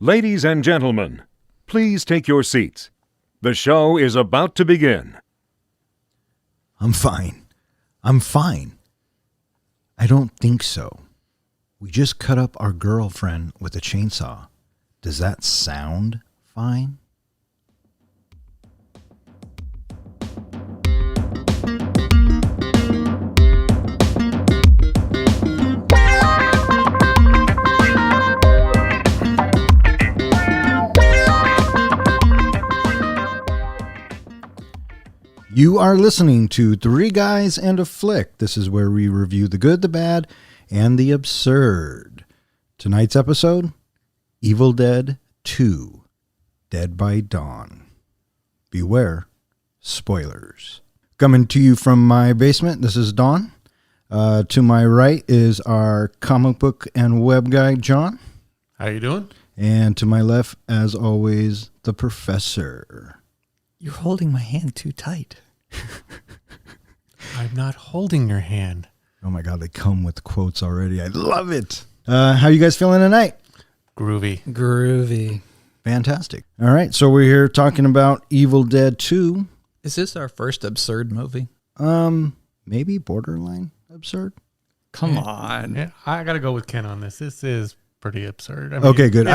Ladies and gentlemen, please take your seats. The show is about to begin. I'm fine. I don't think so. We just cut up our girlfriend with a chainsaw. Does that sound fine? You are listening to Three Guys and a Flick. This is where we review the good, the bad, and the absurd. Tonight's episode, Evil Dead 2, Dead by Dawn. Beware, spoilers. Coming to you from my basement, this is Dawn. To my right is our comic book and web guy, John. How you doing? And to my left, as always, the professor. You're holding my hand too tight. I'm not holding your hand. Oh my God, they come with quotes already. I love it. How you guys feeling tonight? Groovy. Fantastic. All right, so we're here talking about Evil Dead 2. Is this our first absurd movie? Maybe borderline absurd. Come on. Yeah, I got to go with Ken on this. This is pretty absurd. I mean, Okay, good.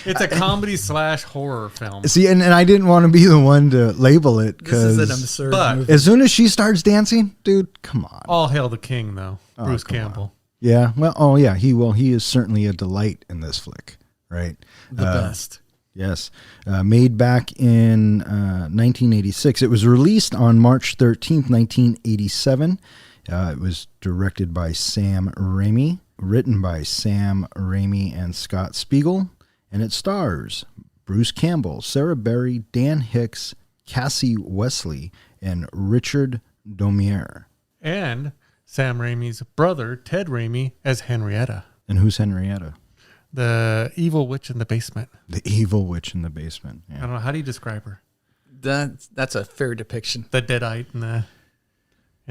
It's a comedy / horror film. See, and I didn't want to be the one to label it This is an because absurd movie. as soon as she starts dancing, dude, come on. All hail the king, though. Oh, Bruce come Campbell. Yeah. Well, he is certainly a delight in this flick, right? The best. Yes. Made back in 1986. It was released on March 13th, 1987. It was directed by Sam Raimi, written by Sam Raimi and Scott Spiegel, and it stars Bruce Campbell, Sarah Berry, Dan Hicks, Cassie Wesley, and Richard Domier. And Sam Raimi's brother, Ted Raimi, as Henrietta. And who's Henrietta? The evil witch in the basement. The evil witch in the basement. I Yeah. don't know. How do you describe her? That's a fair depiction. The deadite in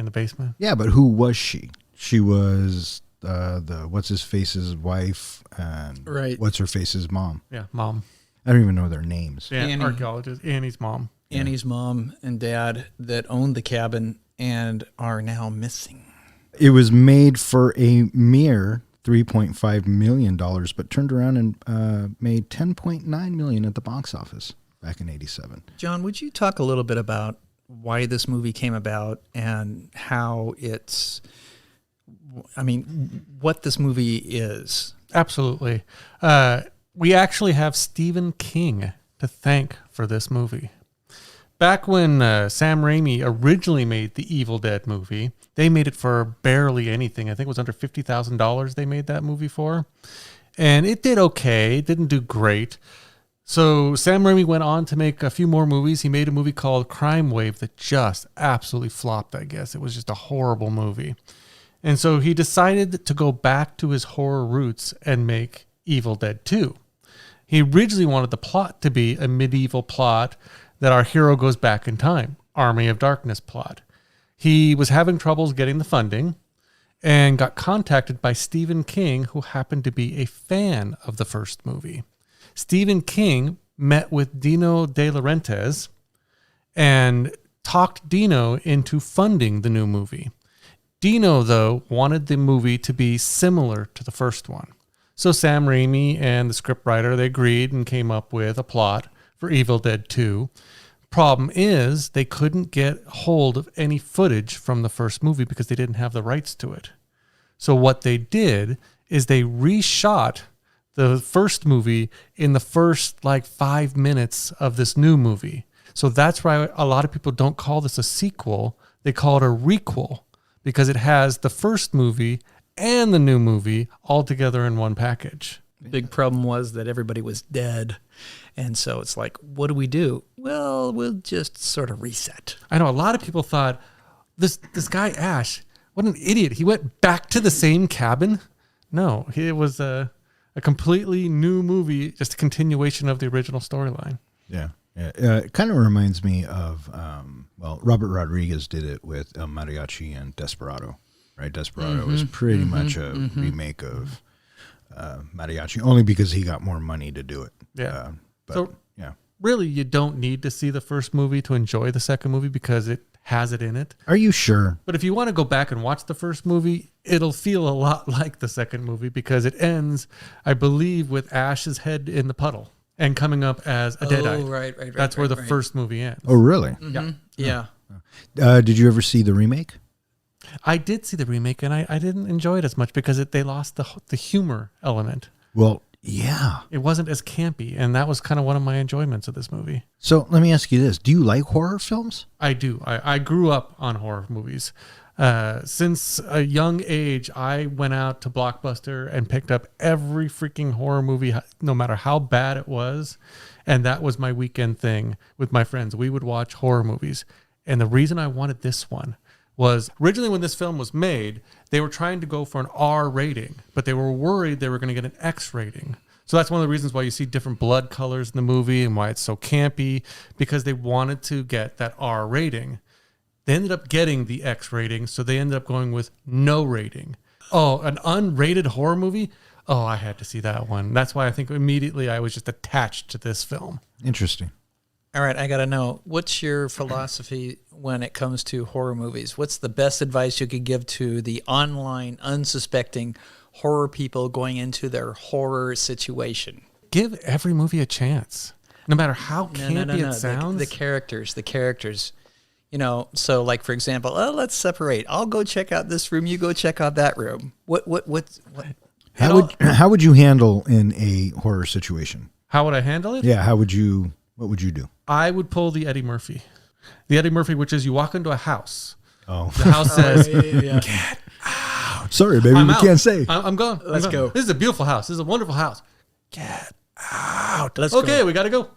the basement? Yeah, but who was she? She was the what's-his-face's wife and Right. what's-her-face's mom. Yeah, mom. I don't even know their names. Yeah, Annie. archaeologist. Annie's mom. Annie's mom and dad that owned the cabin and are now missing. It was made for a mere $3.5 million, but turned around and made $10.9 million at the box office back in '87. John, would you talk a little bit about why this movie came about and how what this movie is? Absolutely. We actually have Stephen King to thank for this movie. Back when Sam Raimi originally made the Evil Dead movie, they made it for barely anything. I think it was under $50,000 they made that movie for. And it did okay. It didn't do great. So Sam Raimi went on to make a few more movies. He made a movie called Crime Wave that just absolutely flopped, I guess. It was just a horrible movie. And so he decided to go back to his horror roots and make Evil Dead 2. He originally wanted the plot to be a medieval plot that our hero goes back in time, Army of Darkness plot. He was having troubles getting the funding and got contacted by Stephen King, who happened to be a fan of the first movie. Stephen King met with Dino De Laurentiis and talked Dino into funding the new movie. Dino, though, wanted the movie to be similar to the first one. So Sam Raimi and the scriptwriter, they agreed and came up with a plot for Evil Dead 2. Problem is, they couldn't get hold of any footage from the first movie because they didn't have the rights to it. So what they did is they reshot the first movie in the first 5 minutes of this new movie. So that's why a lot of people don't call this a sequel. They call it a requel because it has the first movie and the new movie all together in one package. Big problem was that everybody was dead. And so it's like, what do we do? Well, we'll just sort of reset. I know a lot of people thought, this guy Ash, what an idiot. He went back to the same cabin. No, it was a completely new movie, just a continuation of the original storyline. Yeah. It kind of reminds me of, Robert Rodriguez did it with El Mariachi and Desperado, right? Desperado was pretty much a remake of Mariachi, only because he got more money to do it. Yeah. But, So- yeah. Really, you don't need to see the first movie to enjoy the second movie because it has it in it. Are you sure? But if you want to go back and watch the first movie, it'll feel a lot like the second movie because it ends, I believe, with Ash's head in the puddle and coming up as a deadite. Right. That's where the right. first movie ends. Oh, really? Yeah. Yeah. Did you ever see the remake? I did see the remake and I didn't enjoy it as much because they lost the humor element. Well, yeah. It wasn't as campy, and that was kind of one of my enjoyments of this movie. So let me ask you this. Do you like horror films? I do. I grew up on horror movies. Since a young age, I went out to Blockbuster and picked up every freaking horror movie, no matter how bad it was. And that was my weekend thing with my friends. We would watch horror movies. And the reason I wanted this one was originally when this film was made, they were trying to go for an R rating, but they were worried they were going to get an X rating. So that's one of the reasons why you see different blood colors in the movie and why it's so campy, because they wanted to get that R rating. They ended up getting the X rating, so they ended up going with no rating. Oh, an unrated horror movie? Oh, I had to see that one. That's why I think immediately I was just attached to this film. Interesting. All right, I got to know, what's your philosophy when it comes to horror movies? What's the best advice you could give to the online, unsuspecting horror people going into their horror situation? Give every movie a chance, no matter how campy it sounds. The characters. You know, so like, for example, let's separate. I'll go check out this room. You go check out that room. What? How would you handle in a horror situation? How would I handle it? Yeah, what would you do? I would pull the Eddie Murphy. The Eddie Murphy, which is you walk into a house. Oh. The house says, Get Sorry, baby, I'm we out. can't say. I'm gone. Let's go. This is a beautiful house. This is a wonderful house. Get out. Let's okay, go. we got to go.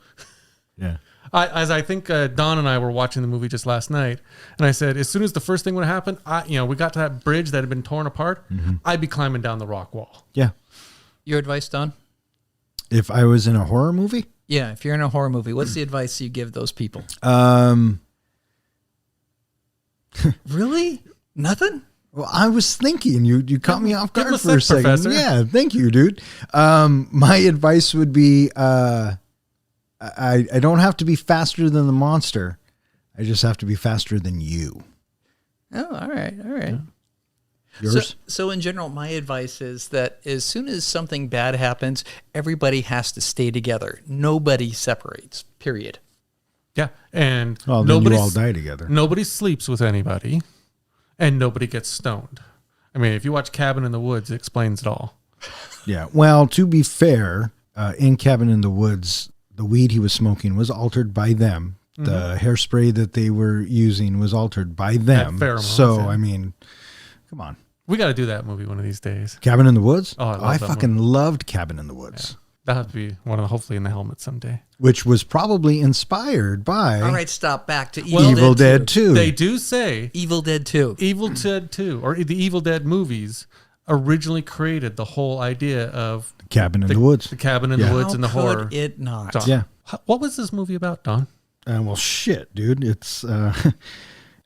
Yeah. I think Don and I were watching the movie just last night, and I said, as soon as the first thing would happen, we got to that bridge that had been torn apart, I'd be climbing down the rock wall. Yeah. Your advice, Don? If I was in a horror movie? Yeah, if you're in a horror movie, what's the advice you give those people? Really? Nothing? Well, I was thinking you caught me off Give him guard a for a sip, second. Professor. Yeah, thank you, dude. My advice would be I don't have to be faster than the monster. I just have to be faster than you. Oh, all right. Yeah. Yours? So in general, my advice is that as soon as something bad happens, everybody has to stay together. Nobody separates, period. Yeah, and Well, then you all die together. Nobody sleeps with anybody, and nobody gets stoned. I mean, if you watch Cabin in the Woods, it explains it all. Yeah. Well, to be fair, in Cabin in the Woods, the weed he was smoking was altered by them. The hairspray that they were using was altered by them. pheromones, So, yeah. I mean, come on. We got to do that movie one of these days. Cabin in the Woods? Oh, I love I that fucking loved Cabin in the Woods, That'll be one of the, hopefully in the helmet someday. which was probably inspired by All right, stop. Back to Evil Dead 2. They do say Evil Dead 2. Evil Dead 2 or the Evil Dead movies originally created the whole idea of Cabin in the Woods. the cabin in Yeah. the woods and the How horror. could it not? Don, Yeah. What was this movie about, Don? Well, shit, dude. It's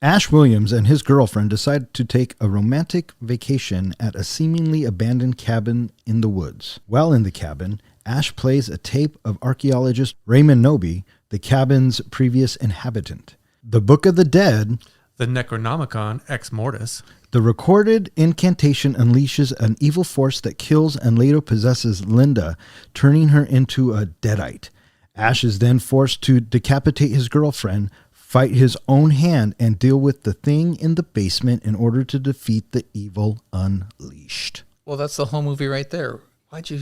Ash Williams and his girlfriend decide to take a romantic vacation at a seemingly abandoned cabin in the woods. While in the cabin, Ash plays a tape of archaeologist Raymond Noby, the cabin's previous inhabitant. The Book of the Dead, The Necronomicon Ex Mortis. the recorded incantation unleashes an evil force that kills and later possesses Linda, turning her into a deadite. Ash is then forced to decapitate his girlfriend, fight his own hand, and deal with the thing in the basement in order to defeat the evil unleashed. Well, that's the whole movie right there. Why'd you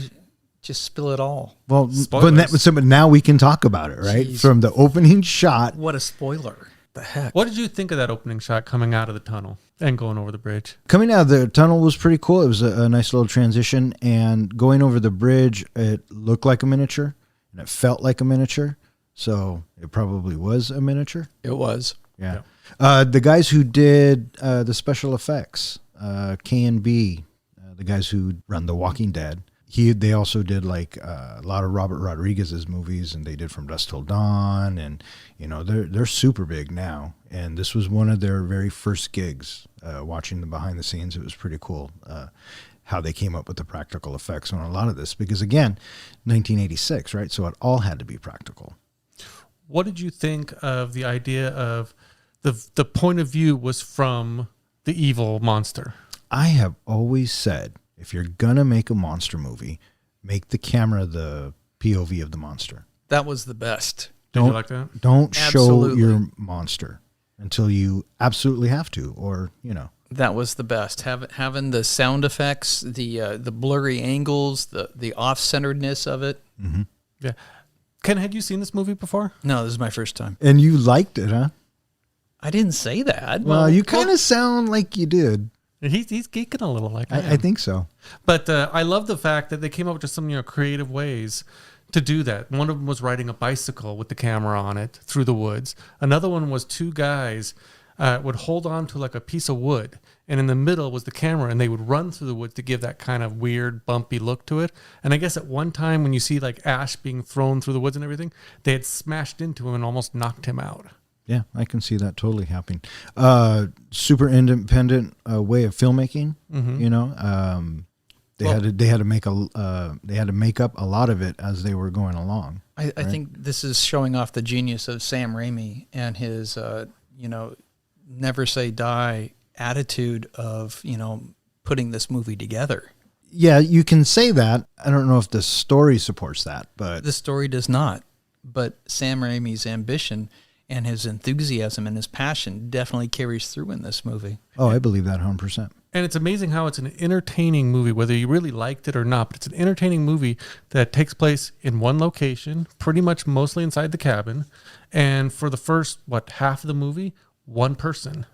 just spill it all? Well, Spoilers. but now we can talk about it, right? Jeez. From the opening shot. What a spoiler. The heck? What did you think of that opening shot coming out of the tunnel and going over the bridge? Coming out of the tunnel was pretty cool. It was a nice little transition, and going over the bridge, it looked like a miniature, and it felt like a miniature. So it probably was a miniature. It was. Yeah. The guys who did the special effects, K&B, the guys who run The Walking Dead, they also did like a lot of Robert Rodriguez's movies, and they did From Dusk Till Dawn, and they're super big now. And this was one of their very first gigs. Watching them behind the scenes, it was pretty cool. how they came up with the practical effects on a lot of this, because again, 1986, right? So it all had to be practical. What did you think of the idea of the point of view was from the evil monster? I have always said, if you're going to make a monster movie, make the camera the POV of the monster. That was the best. Did you like that? Don't Absolutely. show your monster until you absolutely have to, or, That was the best. Having the sound effects, the blurry angles, the off-centeredness of it. Mm-hmm. Yeah. Ken, had you seen this movie before? No, this is my first time. And you liked it, huh? I didn't say that. Well, you kind of sound like you did. He's geeking a little like I think so. But I love the fact that they came up with some creative ways to do that. One of them was riding a bicycle with the camera on it through the woods. Another one was two guys would hold on to like a piece of wood, and in the middle was the camera, and they would run through the woods to give that kind of weird, bumpy look to it. And I guess at one time when you see like ash being thrown through the woods and everything, they had smashed into him and almost knocked him out. Yeah, I can see that totally happening. Super independent way of filmmaking. Mm-hmm. They had to make up a lot of it as they were going along. I think this is showing off the genius of Sam Raimi and his, never say die attitude of, putting this movie together. Yeah, you can say that. I don't know if the story supports that, but The story does not. But Sam Raimi's ambition and his enthusiasm and his passion definitely carries through in this movie. I believe that 100%. And it's amazing how it's an entertaining movie, whether you really liked it or not. But it's an entertaining movie that takes place in one location, pretty much mostly inside the cabin. And for the first, half of the movie, one person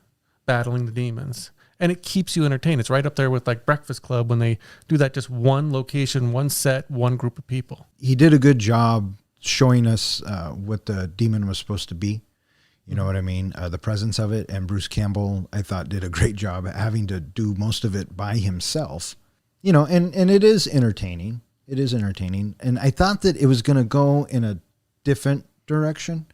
battling the demons. And it keeps you entertained. It's right up there with like Breakfast Club when they do that, just one location, one set, one group of people. He did a good job showing us what the demon was supposed to be. You know what I mean? The presence of it. And Bruce Campbell, I thought, did a great job at having to do most of it by himself. And it is entertaining. It is entertaining. And I thought that it was going to go in a different direction.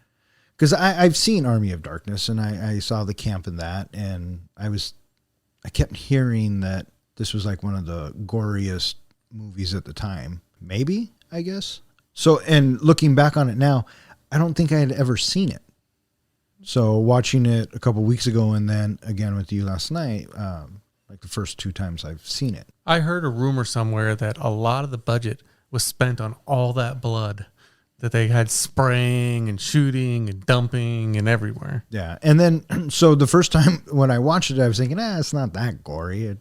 Because I've seen Army of Darkness, and I saw the camp in that. And I kept hearing that this was like one of the goriest movies at the time. Maybe, I guess. So, and looking back on it now, I don't think I had ever seen it. So watching it a couple weeks ago and then again with you last night, like the first two times I've seen it. I heard a rumor somewhere that a lot of the budget was spent on all that blood that they had spraying and shooting and dumping and everywhere. Yeah. And then, so the first time when I watched it, I was thinking, it's not that gory,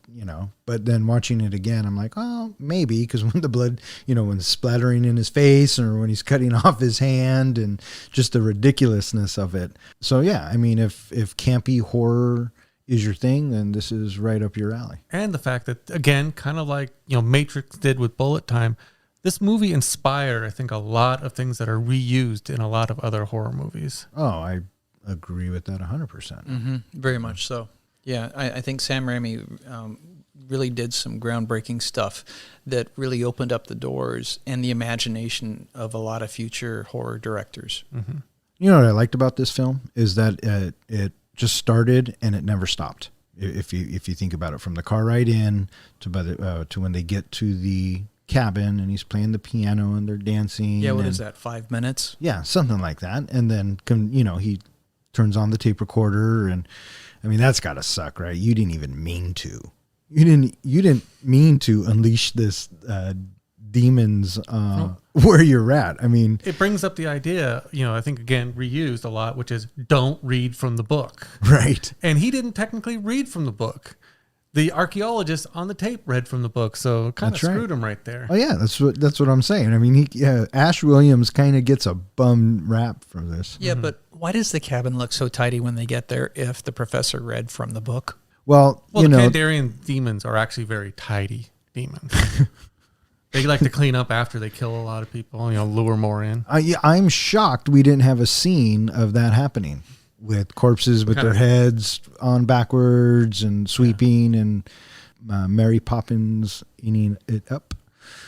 but then watching it again, I'm like, oh, maybe, because when the blood, when it's splattering in his face or when he's cutting off his hand and just the ridiculousness of it. So yeah, I mean, if campy horror is your thing, then this is right up your alley. And the fact that, again, kind of like, Matrix did with Bullet Time, this movie inspired, I think, a lot of things that are reused in a lot of other horror movies. Oh, I agree with that 100%. Mm-hmm. Very much so. Yeah, I think Sam Raimi really did some groundbreaking stuff that really opened up the doors and the imagination of a lot of future horror directors. Mm-hmm. You know what I liked about this film is that it just started and it never stopped. If you think about it, from the car ride in to when they get to the cabin and he's playing the piano and they're dancing. Yeah, what is that, 5 minutes? Yeah, something like that. And then, he turns on the tape recorder, and I mean, that's gotta suck, right? You didn't even mean to. You didn't mean to unleash this demons where you're at. I mean, it brings up the idea, I think, again, reused a lot, which is don't read from the book. Right. And he didn't technically read from the book. The archaeologist on the tape read from the book, so kind of screwed him right there. Oh yeah, that's what I'm saying. I mean, Ash Williams kind of gets a bum rap for this. Yeah, but why does the cabin look so tidy when they get there if the professor read from the book? Well, the Kandarian demons are actually very tidy demons. They like to clean up after they kill a lot of people, lure more in. I'm shocked we didn't have a scene of that happening, with corpses with their heads on backwards and sweeping, and Mary Poppins eating it up.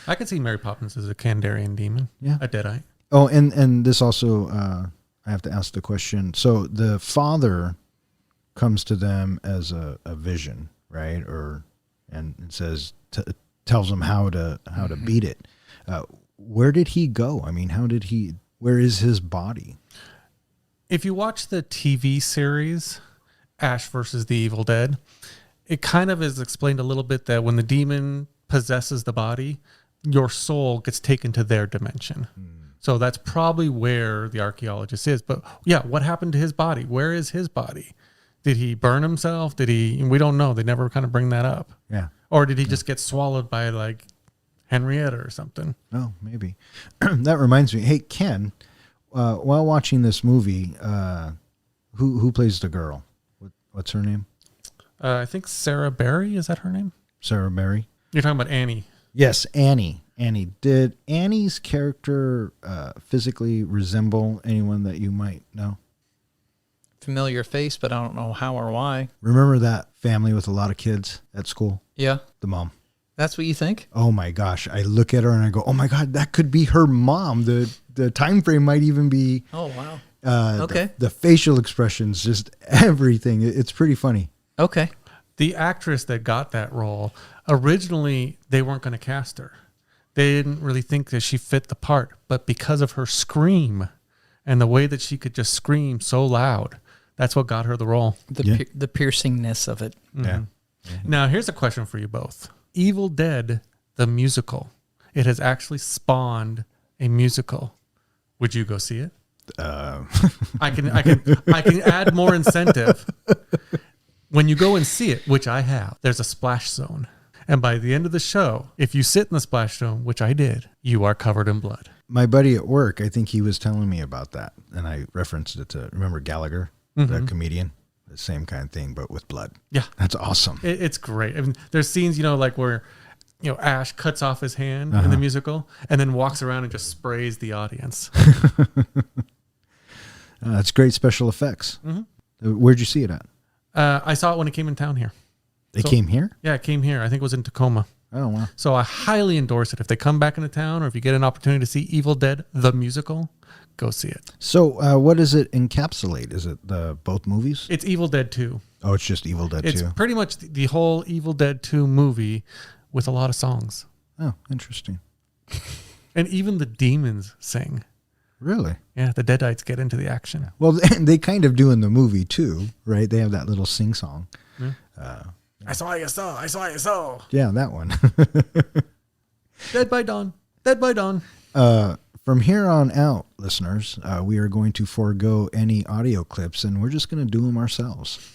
I could see Mary Poppins as a Kandarian demon, a Deadite. Oh, and this also, I have to ask the question. So the father comes to them as a vision, right? And says, tells him how to beat it. Where did he go? I mean, where is his body? If you watch the TV series, Ash versus the Evil Dead, it kind of is explained a little bit that when the demon possesses the body, your soul gets taken to their dimension. So that's probably where the archaeologist is. But yeah, what happened to his body? Where is his body? Did he burn himself? We don't know. They never kind of bring that up. Yeah. Or did he just get swallowed by like Henrietta or something? Oh, maybe. That reminds me. Hey, Ken, while watching this movie, who plays the girl? What's her name? I think Sarah Berry. Is that her name? Sarah Berry. You're talking about Annie. Yes, Annie. Did Annie's character physically resemble anyone that you might know? Familiar face, but I don't know how or why. Remember that family with a lot of kids at school? Yeah. The mom. That's what you think? Oh my gosh. I look at her and I go, oh my God, that could be her mom. The time frame might even be. Oh, wow. Okay. The facial expressions, just everything. It's pretty funny. Okay. The actress that got that role, originally they weren't going to cast her. They didn't really think that she fit the part, but because of her scream and the way that she could just scream so loud, that's what got her the role. The piercingness of it. Mm-hmm. Yeah. Now, here's a question for you both. Evil Dead, the musical, it has actually spawned a musical. Would you go see it? I can add more incentive. When you go and see it, which I have, there's a splash zone. And by the end of the show, if you sit in the splash zone, which I did, you are covered in blood. My buddy at work, I think he was telling me about that. And I referenced it to, remember Gallagher, the comedian? The same kind of thing, but with blood. Yeah. That's awesome. It's great. I mean, there's scenes, like where, Ash cuts off his hand in the musical and then walks around and just sprays the audience. That's great special effects. Mm-hmm. Where'd you see it at? I saw it when it came in town here. It came here? Yeah, it came here. I think it was in Tacoma. Oh, wow. So I highly endorse it. If they come back into town or if you get an opportunity to see Evil Dead, the musical, go see it. So what does it encapsulate? Is it both movies? It's Evil Dead 2. Oh, it's just Evil Dead 2. It's pretty much the whole Evil Dead 2 movie with a lot of songs. Oh, interesting. And even the demons sing. Really? Yeah, the Deadites get into the action. Well, they kind of do in the movie too, right? They have that little sing song. Yeah. I saw you saw. I saw you saw. Yeah, that one. Dead by Dawn. Dead by Dawn. From here on out, listeners, we are going to forego any audio clips and we're just going to do them ourselves.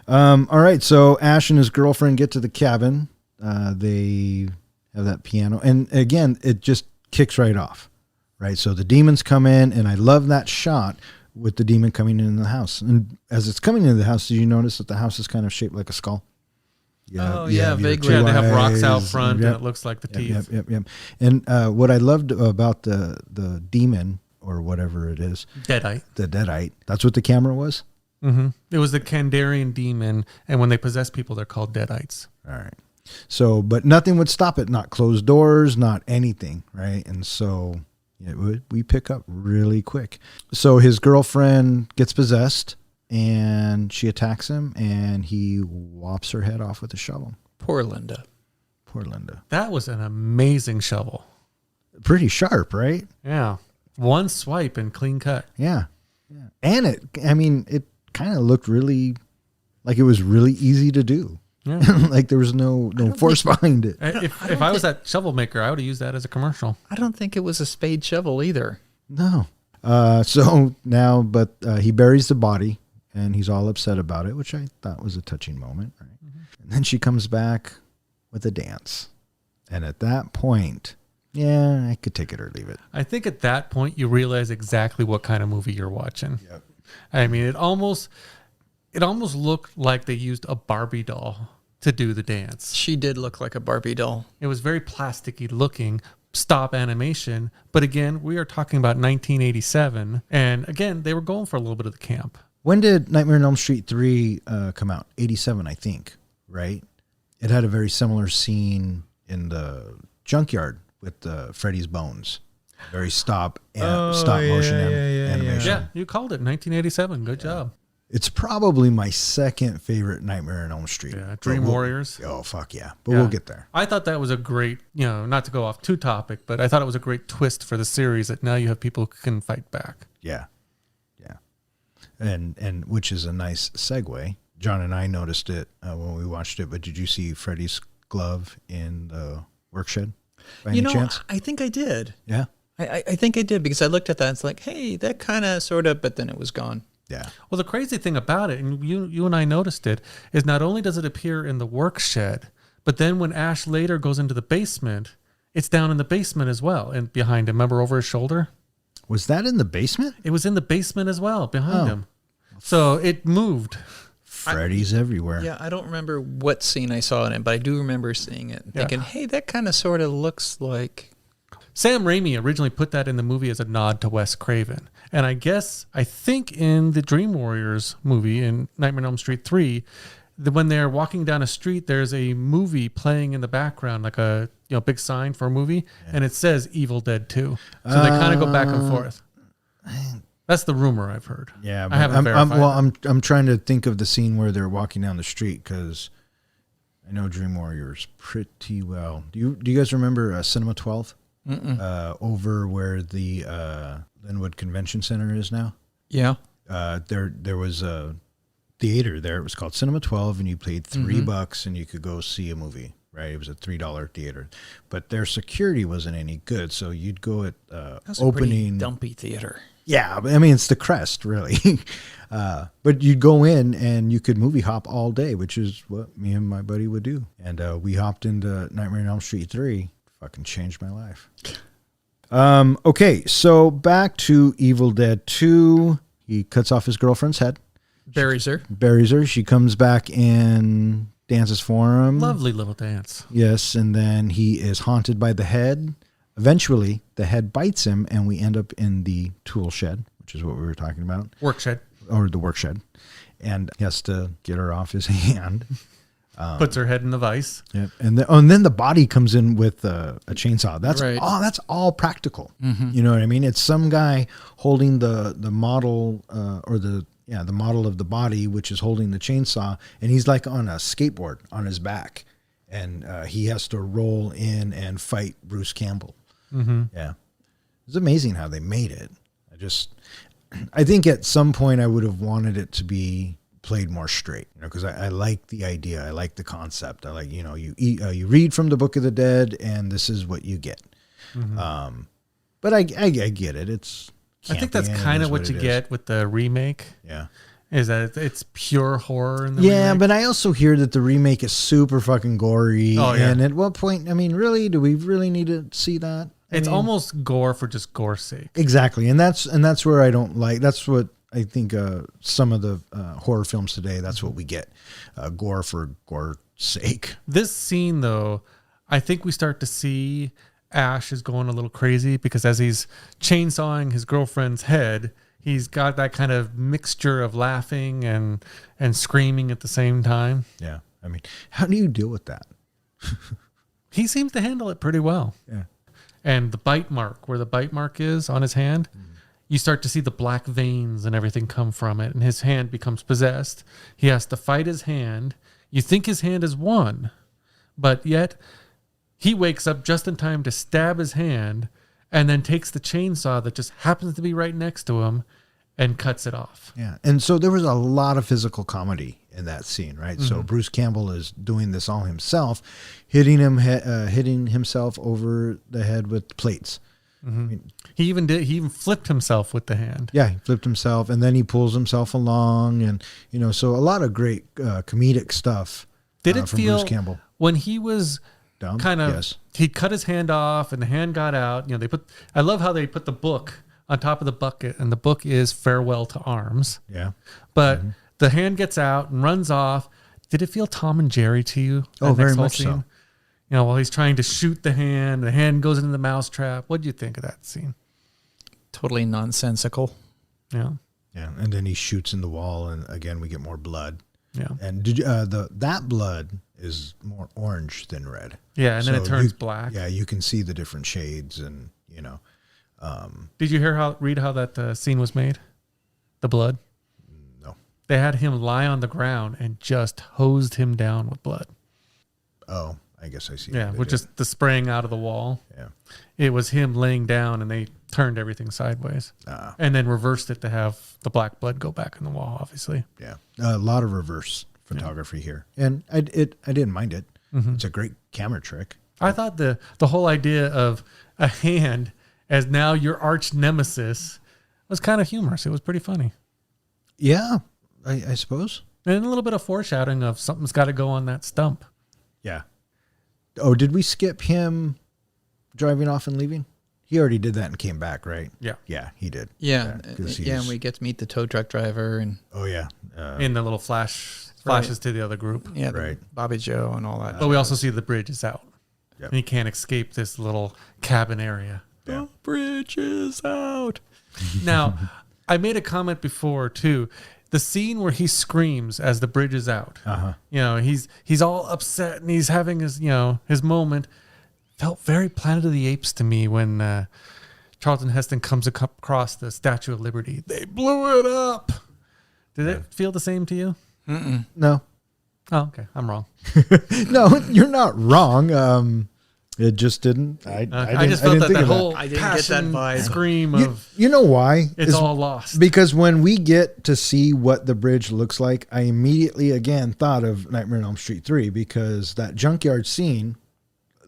All right. So Ash and his girlfriend get to the cabin. They have that piano. And again, it just kicks right off. Right. So the demons come in and I love that shot with the demon coming in the house. And as it's coming into the house, did you notice that the house is kind of shaped like a skull? Yeah, vaguely. Yeah, they have rocks out front and it looks like the teeth. Yep. And what I loved about the demon or whatever it is. Deadite. The Deadite. That's what the camera was? Mm-hmm. It was the Kandarian demon. And when they possess people, they're called Deadites. All right. So, but nothing would stop it. Not closed doors, not anything. Right. And so we pick up really quick. So his girlfriend gets possessed and she attacks him and he whops her head off with a shovel. Poor Linda. That was an amazing shovel. Pretty sharp, right? Yeah. One swipe and clean cut. Yeah. And it kind of looked really like it was really easy to do. Yeah. Like there was no force behind it. If I was that shovel maker, I would have used that as a commercial. I don't think it was a spade shovel either. No. So now, but he buries the body and he's all upset about it, which I thought was a touching moment. Right? Mm-hmm. And then she comes back with a dance. And at that point, yeah, I could take it or leave it. I think at that point you realize exactly what kind of movie you're watching. Yep. I mean, it almost looked like they used a Barbie doll to do the dance. She did look like a Barbie doll. It was very plasticky looking, stop animation. But again, we are talking about 1987. And again, they were going for a little bit of the camp. When did Nightmare on Elm Street 3 come out? 87, I think, right? It had a very similar scene in the junkyard with Freddy's bones. Very stop motion animation. Yeah, you called it 1987. Good job. It's probably my second favorite Nightmare on Elm Street. Yeah, Dream Warriors. Oh, fuck yeah. But we'll get there. I thought that was a great, not to go off too topic, but I thought it was a great twist for the series that now you have people who can fight back. Yeah. Yeah. And which is a nice segue. John and I noticed it when we watched it, but did you see Freddy's glove in the work shed by any chance? I think I did. Yeah. I think I did because I looked at that and it's like, hey, that kind of sort of, but then it was gone. Yeah. Well, the crazy thing about it, and you and I noticed it, is not only does it appear in the work shed, but then when Ash later goes into the basement, it's down in the basement as well and behind him. Remember over his shoulder? Was that in the basement? It was in the basement as well behind him. So it moved. Freddy's everywhere. Yeah, I don't remember what scene I saw in it, but I do remember seeing it and thinking, hey, that kind of sort of looks like... Sam Raimi originally put that in the movie as a nod to Wes Craven. And I think in the Dream Warriors movie in Nightmare on Elm Street 3, when they're walking down a street, there's a movie playing in the background, like a big sign for a movie, and it says Evil Dead 2. So they kind of go back and forth. That's the rumor I've heard. Yeah, I haven't verified. I'm trying to think of the scene where they're walking down the street because I know Dream Warriors pretty well. Do you guys remember Cinema 12? Over where the Linwood Convention Center is now. Yeah. There was a theater there. It was called Cinema 12, and you paid $3 and you could go see a movie. Right, it was a $3 theater, but their security wasn't any good. So you'd go at That's opening. a pretty dumpy theater. Yeah, I mean it's the Crest, really. But you'd go in and you could movie hop all day, which is what me and my buddy would do. And we hopped into Nightmare on Elm Street 3. Fucking changed my life. Okay, so back to Evil Dead 2. He cuts off his girlfriend's head. Buries her. She comes back and dances for him. Lovely little dance. Yes, and then he is haunted by the head. Eventually, the head bites him, and we end up in the tool shed, which is what we were talking about. Work shed. Or the work shed. And he has to get her off his hand. Puts her head in the vise. Yep. And then the body comes in with a chainsaw. That's right. That's all practical. You know what I mean? It's some guy holding the model the model of the body, which is holding the chainsaw, and he's like on a skateboard on his back, and he has to roll in and fight Bruce Campbell. Yeah, it's amazing how they made it. I think at some point I would have wanted it to be played more straight, because I like the idea, I like the concept, I like you read from the Book of the Dead, and this is what you get. But I get it. It's I think that's kind of what you get with the remake. Yeah. Is that it's pure horror in the remake? But I also hear that the remake is super fucking gory. Oh, yeah. And at what point, really, do we really need to see that? It's almost gore for just gore's sake. Exactly. And that's where I don't like, that's what I think some of the horror films today, that's what we get. Gore for gore's sake. This scene, though, I think we start to see Ash is going a little crazy because as he's chainsawing his girlfriend's head, he's got that kind of mixture of laughing and screaming at the same time. Yeah. How do you deal with that? He seems to handle it pretty well. Yeah. And the bite mark, where the bite mark is on his hand, you start to see the black veins and everything come from it, and his hand becomes possessed. He has to fight his hand. You think his hand is won, but yet he wakes up just in time to stab his hand and then takes the chainsaw that just happens to be right next to him and cuts it off. Yeah. And so there was a lot of physical comedy in that scene, right? So Bruce Campbell is doing this all himself, hitting himself over the head with plates. He even flipped himself with the hand. Yeah, he flipped himself, and then he pulls himself along, and so a lot of great comedic stuff. Did it from feel Bruce Campbell when he was dumb? Kind of? Yes. He cut his hand off, and the hand got out. I love how they put the book on top of the bucket, and the book is Farewell to Arms. Yeah, but the hand gets out and runs off. Did it feel Tom and Jerry to you? Oh, very much so. While he's trying to shoot the hand goes into the mousetrap. What did you think of that scene? Totally nonsensical. Yeah. Yeah, and then he shoots in the wall, and again we get more blood. Yeah. And that blood is more orange than red. Yeah, and then it turns black. Yeah, you can see the different shades, and Did you read how that scene was made? The blood. No. They had him lie on the ground and just hosed him down with blood. Oh, I guess I see. Yeah, what they with did. just the spraying out of the wall. Yeah. It was him laying down, and they turned everything sideways. And then reversed it to have the black blood go back in the wall, obviously. Yeah. A lot of reverse photography here. And I didn't mind it. It's a great camera trick. I thought the whole idea of a hand as now your arch nemesis was kind of humorous. It was pretty funny. Yeah, I suppose. And a little bit of foreshadowing of something's got to go on that stump. Yeah. Oh, did we skip him driving off and leaving? He already did that and came back, right? Yeah. Yeah, he did. Yeah, 'cause yeah, and we get to meet the tow truck driver and Oh, yeah. In the little flashes to the other group. yeah, Right. Bobby Joe and all that. But we also see the bridge is out. Yep. And he can't escape this little cabin area. Yeah. The bridge is out. Now, I made a comment before too. The scene where he screams as the bridge is out. Uh-huh. You know, he's all upset and he's having his, his moment. Felt very Planet of the Apes to me when Charlton Heston comes across the Statue of Liberty. They blew it up. Did it feel the same to you? No. Oh, okay. I'm wrong. No, you're not wrong. It just didn't. I just felt that think of whole I didn't get that passion vibe. scream You, of you know why? it's Is all lost. because when we get to see what the bridge looks like, I immediately again thought of Nightmare on Elm Street 3 because that junkyard scene,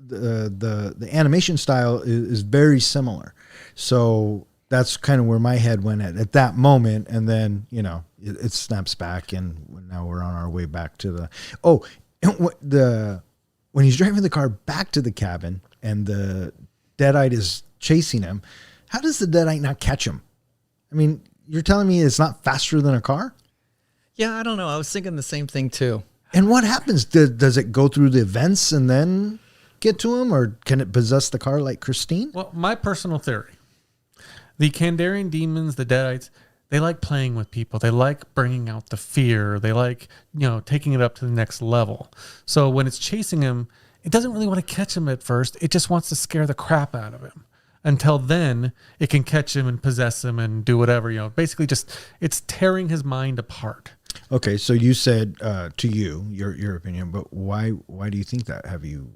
the animation style is very similar. So that's kind of where my head went at that moment. And then, it snaps back and now we're on our way back to when he's driving the car back to the cabin and the Deadite is chasing him, how does the Deadite not catch him? I mean, you're telling me it's not faster than a car? Yeah, I don't know. I was thinking the same thing too. And what happens? Does it go through the vents and then get to him, or can it possess the car like Christine? Well, my personal theory, the Kandarian demons, the Deadites, they like playing with people. They like bringing out the fear. They like, taking it up to the next level. So when it's chasing him, it doesn't really want to catch him at first. It just wants to scare the crap out of him. Until then, it can catch him and possess him and do whatever, basically just, it's tearing his mind apart. Okay, so you said to you, your opinion, but why do you think that? Have you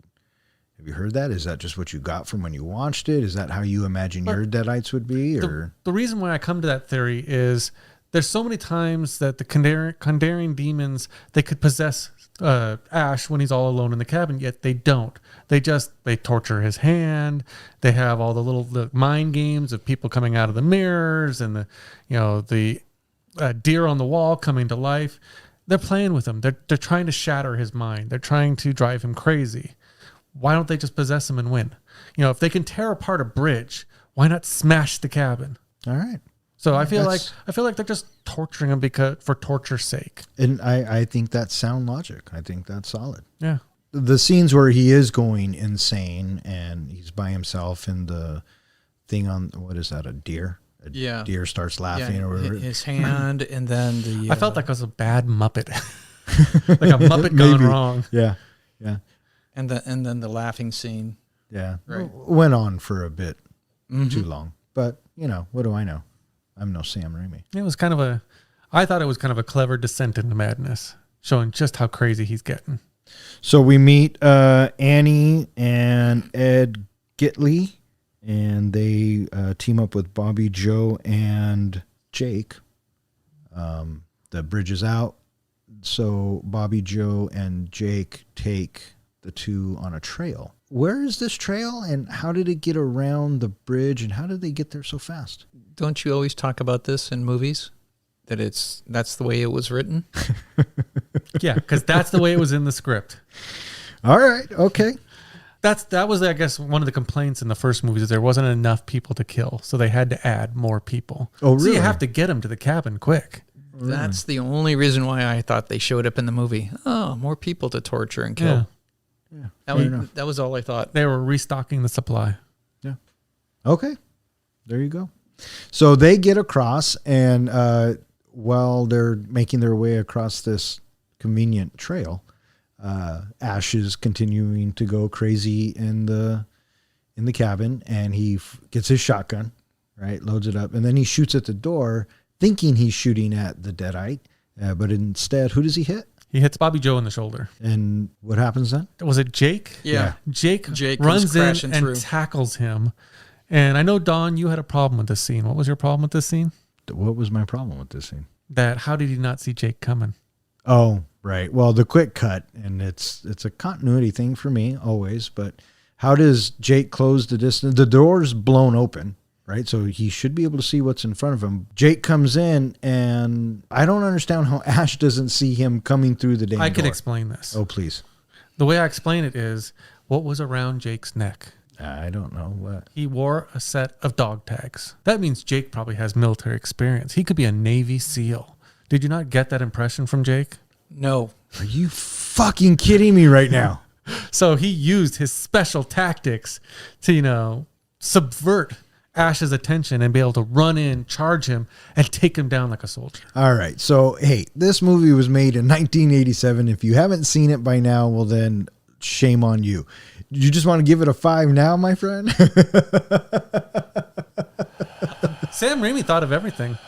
heard that? Is that just what you got from when you watched it? Is that how you imagine your Deadites would be? Or The reason why I come to that theory is there's so many times that the Kandarian demons, they could possess Ash when he's all alone in the cabin, yet they don't. They torture his hand. They have all the mind games of people coming out of the mirrors and the deer on the wall coming to life. They're playing with him. They're trying to shatter his mind. They're trying to drive him crazy. Why don't they just possess him and win? If they can tear apart a bridge, why not smash the cabin? all right. So I feel like they're just torturing him for torture's sake. And I think that's sound logic. I think that's solid. Yeah. The scenes where he is going insane and he's by himself and the thing on, what is that, a deer? A Yeah. deer starts laughing or whatever. His hand and then the. I felt like I was a bad Muppet. Like a Muppet gone Maybe. wrong. Yeah. and then the laughing scene. Yeah. Right. Went on for a bit too long. But, what do I know? I'm no Sam Raimi. It was I thought it was kind of a clever descent into madness, showing just how crazy he's getting. So we meet Annie and Ed Gitley, and they team up with Bobby, Joe, and Jake. The bridge is out, so Bobby, Joe, and Jake take the two on a trail. Where is this trail, and how did it get around the bridge, and how did they get there so fast? Don't you always talk about this in movies? That's the way it was written? Yeah, because that's the way it was in the script. All right, okay. That was, I guess, one of the complaints in the first movie is there wasn't enough people to kill, so they had to add more people. Oh, So really? you have to get them to the cabin quick. That's the only reason why I thought they showed up in the movie. Oh, more people to torture and kill. Yeah. That was all I thought. They were restocking the supply. Yeah. Okay. There you go. So they get across, and while they're making their way across this convenient trail, Ash is continuing to go crazy in the cabin, and he gets his shotgun, right, loads it up, and then he shoots at the door, thinking he's shooting at the Deadite, But instead, who does he hit? He hits Bobby Joe in the shoulder. And what happens then? Was it Jake? Yeah. Jake Jake runs comes in crashing and through. tackles him. And I know, Don, you had a problem with this scene. What was your problem with this scene? What was my problem with this scene? That how did he not see Jake coming? Oh, right. Well, the quick cut, and it's a continuity thing for me always, but how does Jake close the distance? The door's blown open, right? So he should be able to see what's in front of him. Jake comes in, and I don't understand how Ash doesn't see him coming through the damn I can door. explain this. Oh, please. The way I explain it is what was around Jake's neck. I don't know what. He wore a set of dog tags. That means Jake probably has military experience. He could be a Navy SEAL. Did you not get that impression from Jake? No. Are you fucking kidding me right now? So he used his special tactics to, subvert Ash's attention and be able to run in, charge him, and take him down like a soldier. All right. So, hey, this movie was made in 1987. If you haven't seen it by now, well, then shame on you. You just want to give it a 5 now, my friend? Sam Raimi thought of everything.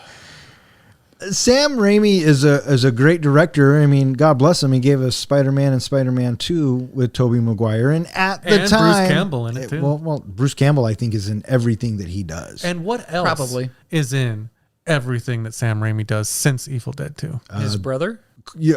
Sam Raimi is a great director. I mean, God bless him. He gave us Spider-Man and Spider-Man 2 with Tobey Maguire. And at the And time... Bruce Campbell in it, too. Well, Bruce Campbell, I think, is in everything that he does. And what else Probably. is in everything that Sam Raimi does since Evil Dead 2? His brother?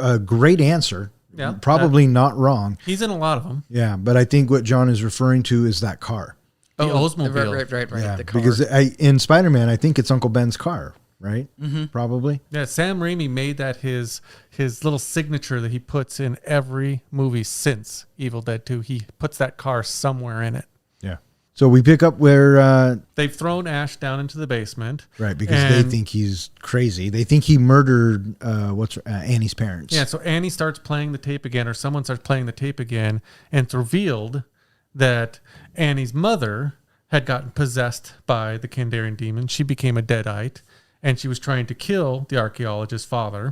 A great answer. Yeah. Probably not wrong. He's in a lot of them. Yeah, but I think what John is referring to is that car. The Oldsmobile. Right. Yeah, The car. because in Spider-Man, I think it's Uncle Ben's car, right? Mm-hmm. Probably. Yeah, Sam Raimi made that his little signature that he puts in every movie since Evil Dead 2. He puts that car somewhere in it. Yeah. So we pick up where... They've thrown Ash down into the basement. right, because they And- think he's crazy. They think he murdered Annie's parents. Yeah, so Annie starts playing the tape again, or someone starts playing the tape again, and it's revealed that Annie's mother had gotten possessed by the Kandarian demon. She became a deadite, and she was trying to kill the archaeologist's father.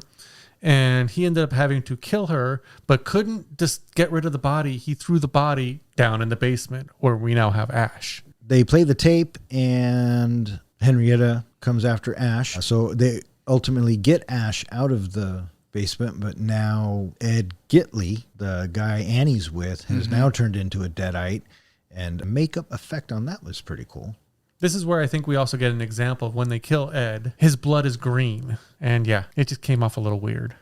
And he ended up having to kill her, but couldn't just get rid of the body. He threw the body down in the basement, where we now have Ash. They play the tape, and Henrietta comes after Ash. So they ultimately get Ash out of the basement, but now Ed Gitley, the guy Annie's with, has now turned into a deadite, and the makeup effect on that was pretty cool. This is where I think we also get an example of when they kill Ed, his blood is green. And yeah, it just came off a little weird.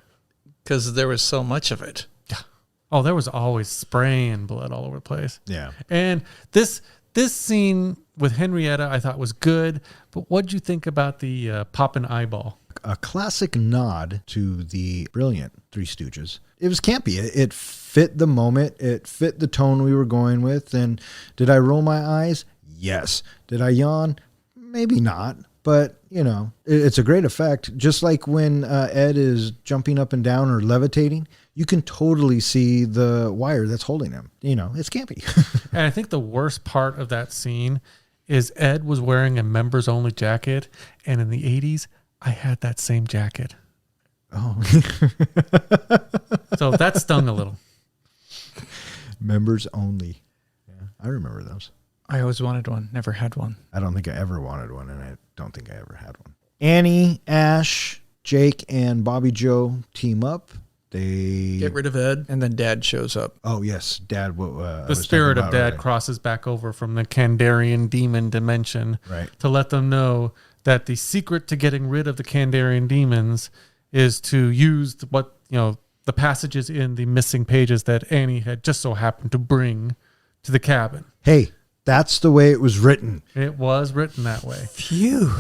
Because there was so much of it. Oh, there was always spraying blood all over the place. Yeah. And this scene with Henrietta I thought was good, but what did you think about the popping eyeball? A classic nod to the brilliant Three Stooges. It was campy. It fit the moment. It fit the tone we were going with. And did I roll my eyes? Yes. Did I yawn? Maybe not. But, it's a great effect. Just like when Ed is jumping up and down or levitating, you can totally see the wire that's holding him. It's campy. And I think the worst part of that scene is Ed was wearing a members only jacket. And in the 80s, I had that same jacket. Oh. So that stung a little. Members only. Yeah, I remember those. I always wanted one. Never had one. I don't think I ever wanted one, and I don't think I ever had one. Annie, Ash, Jake, and Bobby Joe team up. They Get rid of Ed, and then Dad shows up. Oh yes, Dad. The spirit of Dad crosses back over from the Kandarian demon dimension, Right. to let them know that the secret to getting rid of the Kandarian demons is to use the passages in the missing pages that Annie had just so happened to bring to the cabin. Hey, that's the way it was written. It was written that way. Phew.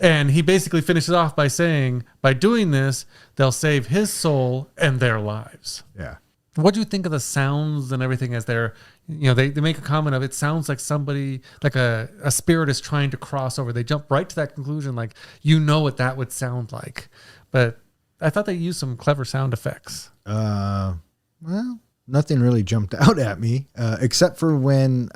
And he basically finishes off by saying, by doing this, they'll save his soul and their lives. Yeah. What do you think of the sounds and everything as they're, they make a comment of it sounds like somebody, like a spirit is trying to cross over. They jump right to that conclusion, like, what that would sound like. But I thought they used some clever sound effects. Well, nothing really jumped out at me, except for when,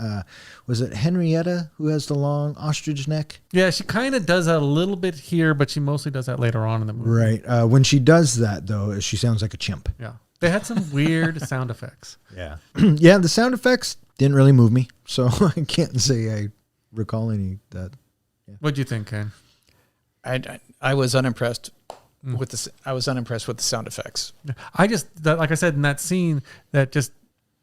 was it Henrietta who has the long ostrich neck? Yeah, she kind of does that a little bit here, but she mostly does that later on in the movie. Right. When she does that, though, she sounds like a chimp. Yeah. They had some weird sound effects. Yeah. Yeah, the sound effects didn't really move me, so I can't say I recall any that. What'd you think, Ken? I was unimpressed I was unimpressed with the sound effects. Like I said, in that scene, that just,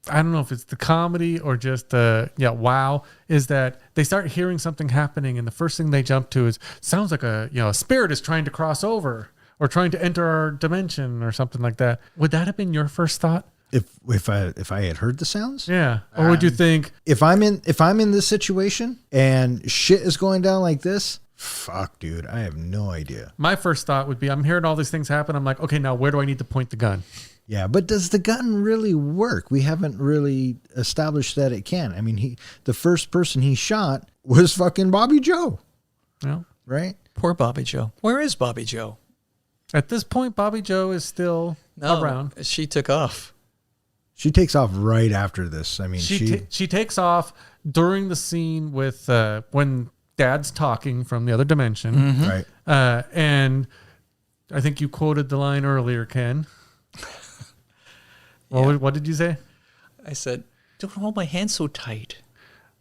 I don't know if it's the comedy or just wow, is that they start hearing something happening, and the first thing they jump to is sounds like a spirit is trying to cross over or trying to enter our dimension or something like that. Would that have been your first thought? If I had heard the sounds, Yeah. Or would you think, if I'm in this situation and shit is going down like this, fuck, dude, I have no idea. my first thought would be, I'm hearing all these things happen. I'm like, okay, now where do I need to point the gun? Yeah, but does the gun really work? We haven't really established that it can. I mean, the first person he shot was fucking Bobby Joe, right? Poor Bobby Joe. Where is Bobby Joe? At this point, Bobby Joe is still around. She took off. She takes off right after this. I mean, She takes off during the scene with when Dad's talking from the other dimension. right. And I think you quoted the line earlier, Ken. What did you say? I said, "Don't hold my hand so tight."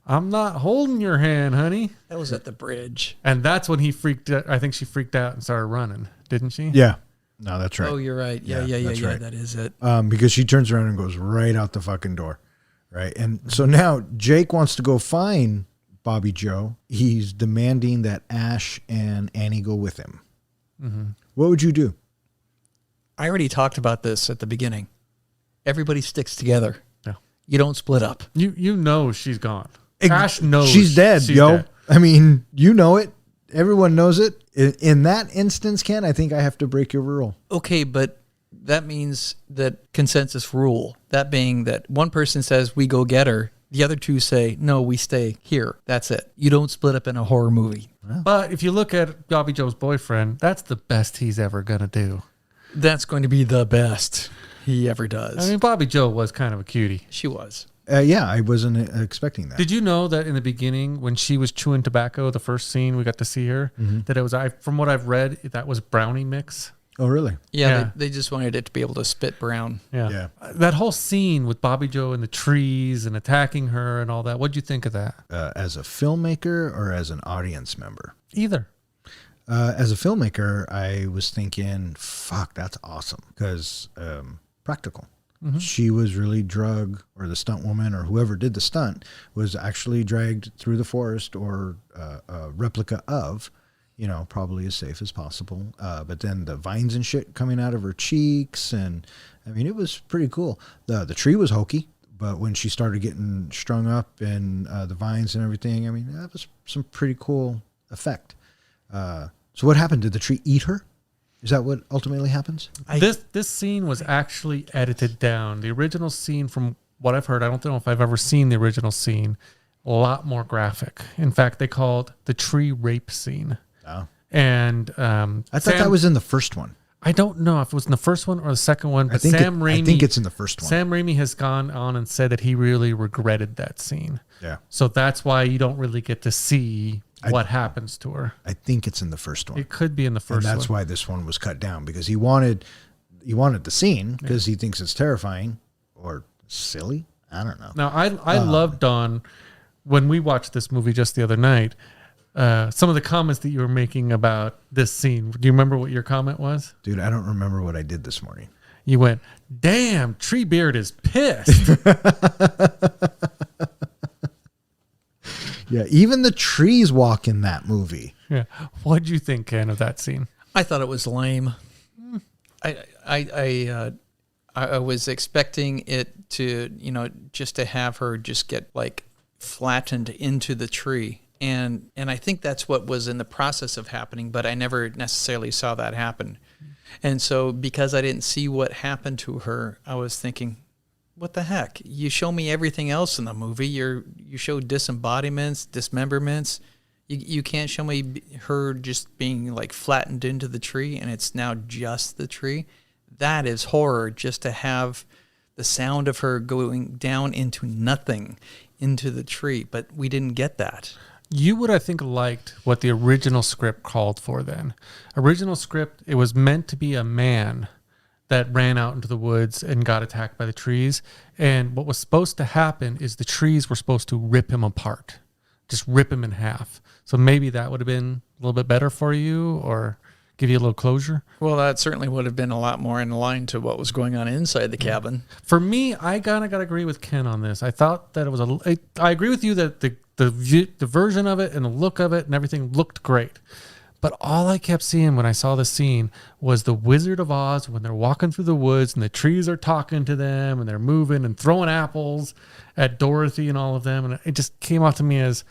I'm not holding your hand, honey. That was at the bridge. And that's when he freaked out. I think she freaked out and started running, didn't she? Yeah. No, that's right. Oh, you're right. Yeah. that's right. That is it. Because she turns around and goes right out the fucking door. Right. And so now Jake wants to go find Bobby Joe. He's demanding that Ash and Annie go with him. Mm-hmm. What would you do? I already talked about this at the beginning. Everybody sticks together. Yeah. You don't split up. You know she's gone. Ash knows she's dead, she's yo. dead. I mean, you know it. Everyone knows it. In that instance, Ken, I think I have to break your rule. Okay, but that means that consensus rule. That being that one person says, we go get her. The other two say, no, we stay here. That's it. You don't split up in a horror movie. But if you look at Bobby Joe's boyfriend, that's the best he's ever going to do. That's going to be the best he ever does. I mean, Bobby Joe was kind of a cutie. She was. Yeah, I wasn't expecting that. Did you know that in the beginning, when she was chewing tobacco, the first scene we got to see her, that it was, from what I've read, that was brownie mix? Oh, really? Yeah. They just wanted it to be able to spit brown. Yeah. That whole scene with Bobby Joe in the trees and attacking her and all that, what'd you think of that? As a filmmaker or as an audience member? Either. As a filmmaker, I was thinking, fuck, that's awesome. Because practical. Mm-hmm. She was really drugged, or the stunt woman or whoever did the stunt was actually dragged through the forest, or a replica of, probably as safe as possible. But then the vines and shit coming out of her cheeks. And I mean, it was pretty cool. The tree was hokey, but when she started getting strung up and the vines and everything, I mean, that was some pretty cool effect. So what happened? Did the tree eat her? Is that what ultimately happens? This scene was actually edited down. The original scene, from what I've heard, I don't know if I've ever seen the original scene, a lot more graphic. In fact, they called the tree rape scene. Oh. And I thought that was in the first one. I don't know if it was in the first one or the second one, but I think it's in the first one. Sam Raimi has gone on and said that he really regretted that scene. Yeah. So that's why you don't really get to see what happens to her. I think it's in the first one. It could be in the first one. And that's why this one was cut down, because he wanted the scene because he thinks it's terrifying or silly. I don't know. Now, I loved Dawn when we watched this movie just the other night. Some of the comments that you were making about this scene. Do you remember what your comment was? Dude, I don't remember what I did this morning. You went, damn, Treebeard is pissed. Yeah, even the trees walk in that movie. Yeah. What'd you think, Ken, of that scene? I thought it was lame. I was expecting it to, just to have her just get like flattened into the tree. And I think that's what was in the process of happening, but I never necessarily saw that happen. And so because I didn't see what happened to her, I was thinking, what the heck? You show me everything else in the movie. You show disembodiments, dismemberments. You can't show me her just being like flattened into the tree and it's now just the tree. That is horror, just to have the sound of her going down into nothing, into the tree. But we didn't get that. You would, I think, liked what the original script called for then. Original script, it was meant to be a man that ran out into the woods and got attacked by the trees. And what was supposed to happen is the trees were supposed to rip him apart, just rip him in half. So maybe that would have been a little bit better for you, or give you a little closure. Well, that certainly would have been a lot more in line to what was going on inside the cabin. For me, I kind of got to agree with Ken on this. I thought that it was I agree with you that the version of it and the look of it and everything looked great. But all I kept seeing when I saw the scene was the Wizard of Oz when they're walking through the woods and the trees are talking to them and they're moving and throwing apples at Dorothy and all of them. And it just came off to me as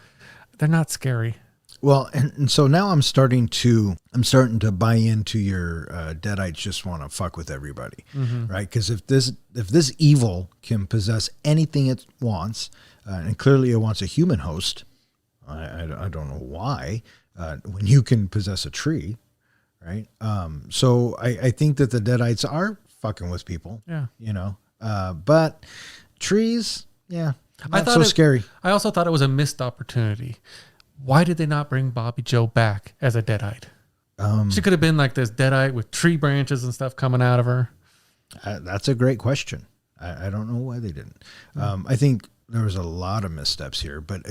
they're not scary. Well, and so now I'm starting to buy into your Deadites just want to fuck with everybody, right? Because if this evil can possess anything it wants, and clearly it wants a human host, I don't know why. When you can possess a tree, right? So I think that the Deadites are fucking with people. Yeah. You know, but trees, yeah, I not thought so scary. I also thought it was a missed opportunity. Why did they not bring Bobby Joe back as a Deadite? She could have been like this Deadite with tree branches and stuff coming out of her. That's a great question. I don't know why they didn't. I think there was a lot of missteps here, but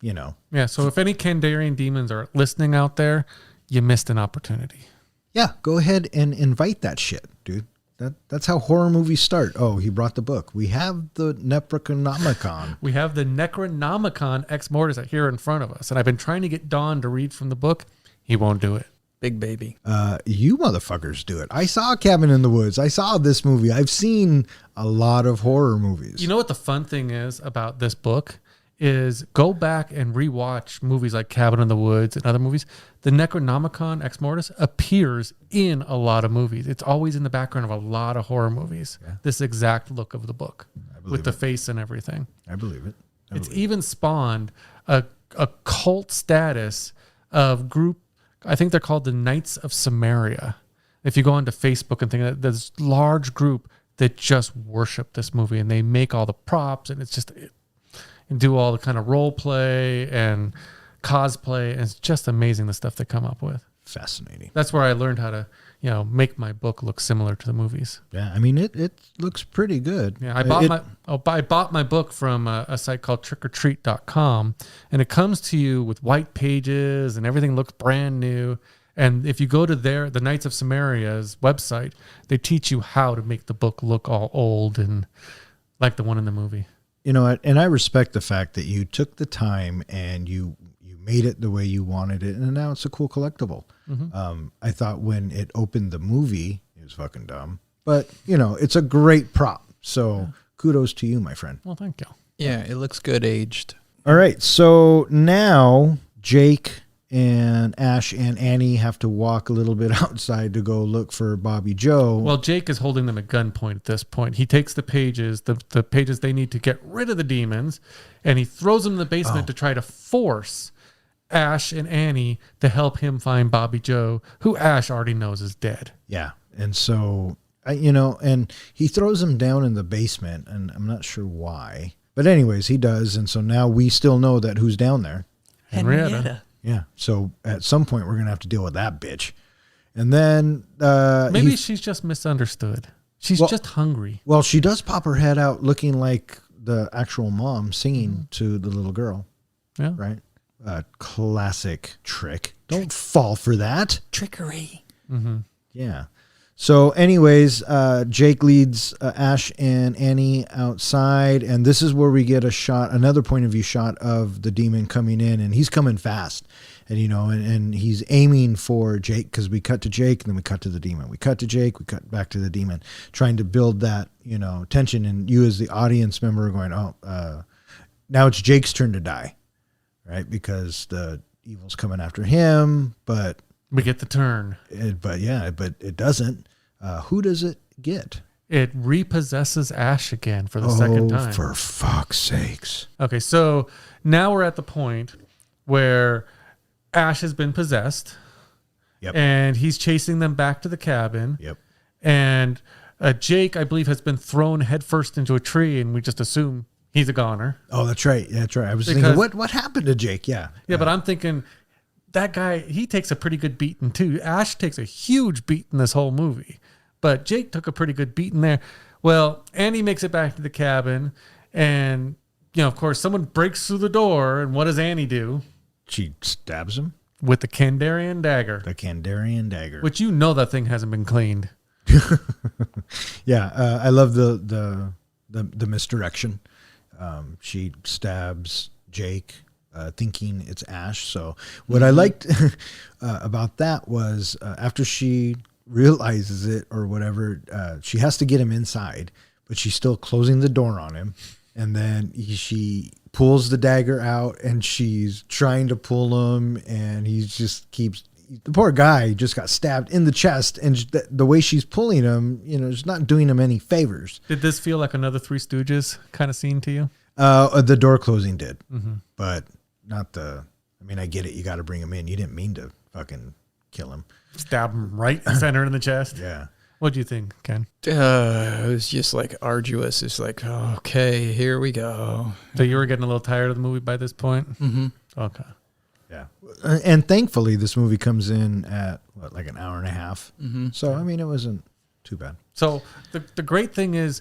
you know. Yeah, so if any Kandarian demons are listening out there, you missed an opportunity. Yeah, go ahead and invite that shit, dude. That's how horror movies start. Oh, he brought the book. We have the Necronomicon. We have the Necronomicon Ex Mortis here in front of us, and I've been trying to get Don to read from the book. He won't do it. Big baby. You motherfuckers do it. I saw Cabin in the Woods. I saw this movie. I've seen a lot of horror movies. You know what the fun thing is about this book? Is go back and rewatch movies like Cabin in the Woods and other movies. The Necronomicon Ex Mortis appears in a lot of movies. It's always in the background of a lot of horror movies. Yeah. This exact look of the book with the face and everything. I believe it. It's even spawned a cult status of group. I think they're called the Knights of Samaria. If you go onto Facebook and think that there's a large group that just worship this movie and they make all the props and it's just... and do all the kind of role play and cosplay. And it's just amazing the stuff they come up with. Fascinating. That's where I learned how to, make my book look similar to the movies. Yeah, I mean, it looks pretty good. Yeah, I bought my book from a site called trickortreat.com, and it comes to you with white pages and everything looks brand new. And if you go to the Knights of Samaria's website, they teach you how to make the book look all old and like the one in the movie. You know what? And I respect the fact that you took the time and you made it the way you wanted it, and now it's a cool collectible. Mm-hmm. I thought when it opened the movie, it was fucking dumb, but it's a great prop. So kudos to you, my friend. Well, thank you. Yeah, it looks good aged. All right, so now Jake and Ash and Annie have to walk a little bit outside to go look for Bobby Joe. Well, Jake is holding them at gunpoint at this point. He takes the pages, the pages they need to get rid of the demons, and he throws them in the basement to try to force Ash and Annie to help him find Bobby Joe, who Ash already knows is dead. Yeah, and so, and he throws them down in the basement, and I'm not sure why. But anyways, he does, and so now we still know that who's down there. Henrietta. Yeah, so at some point we're going to have to deal with that bitch. And then... maybe she's just misunderstood. She's just hungry. Well, she does pop her head out looking like the actual mom singing to the little girl. Yeah. Right? Classic trick. Don't fall for that. Trickery. Mm-hmm. Yeah. So anyways, Jake leads Ash and Annie outside, and this is where we get another point of view shot of the demon coming in, and he's coming fast, and and he's aiming for Jake, because we cut to Jake and then we cut to the demon. We cut to Jake, we cut back to the demon, trying to build that, tension, and you as the audience member are going, now it's Jake's turn to die, right? Because the evil's coming after him, but we get the turn. But it doesn't. Who does it get? It repossesses Ash again for the second time. For fuck's sakes. Okay, so now we're at the point where Ash has been possessed. Yep. And he's chasing them back to the cabin. Yep. And Jake, I believe, has been thrown headfirst into a tree, and we just assume he's a goner. Oh, that's right. That's right. I was thinking, what happened to Jake? Yeah. Yeah, but I'm thinking... that guy, he takes a pretty good beating too. Ash takes a huge beat in this whole movie, but Jake took a pretty good beating there. Well, Annie makes it back to the cabin, and of course, someone breaks through the door, and what does Annie do? She stabs him. with the Kandarian dagger, The Kandarian dagger. which you know that thing hasn't been cleaned. Yeah, I love the misdirection. She stabs Jake, thinking it's Ash. So what I liked about that was after she realizes it or whatever, she has to get him inside, but she's still closing the door on him. And then she pulls the dagger out, and she's trying to pull him, and he just keeps. The poor guy just got stabbed in the chest, and the way she's pulling him, is not doing him any favors. Did this feel like another Three Stooges kind of scene to you? The door closing did, Mm-hmm. but not the. I mean, I get it. You got to bring him in. You didn't mean to fucking kill him. Stab him right center in the chest. Yeah. What do you think, Ken? It was just like arduous. It's like, okay, here we go. So you were getting a little tired of the movie by this point? Mm-hmm. Okay. Yeah. And thankfully, this movie comes in at like an hour and a half. Mm-hmm. So I mean, it wasn't too bad. So the great thing is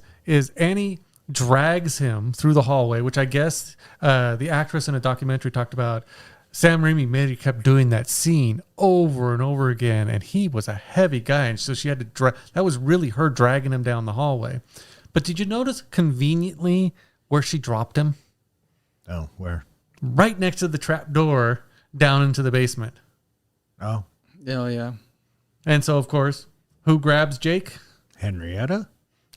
Annie drags him through the hallway, which I guess the actress in a documentary talked about. Sam Raimi maybe kept doing that scene over and over again, and he was a heavy guy, and so she had to drag. That was really her dragging him down the hallway. But did you notice conveniently where she dropped him? Oh, where? Right next to the trap door down into the basement. Oh, Oh, yeah. And so, of course, who grabs Jake? Henrietta?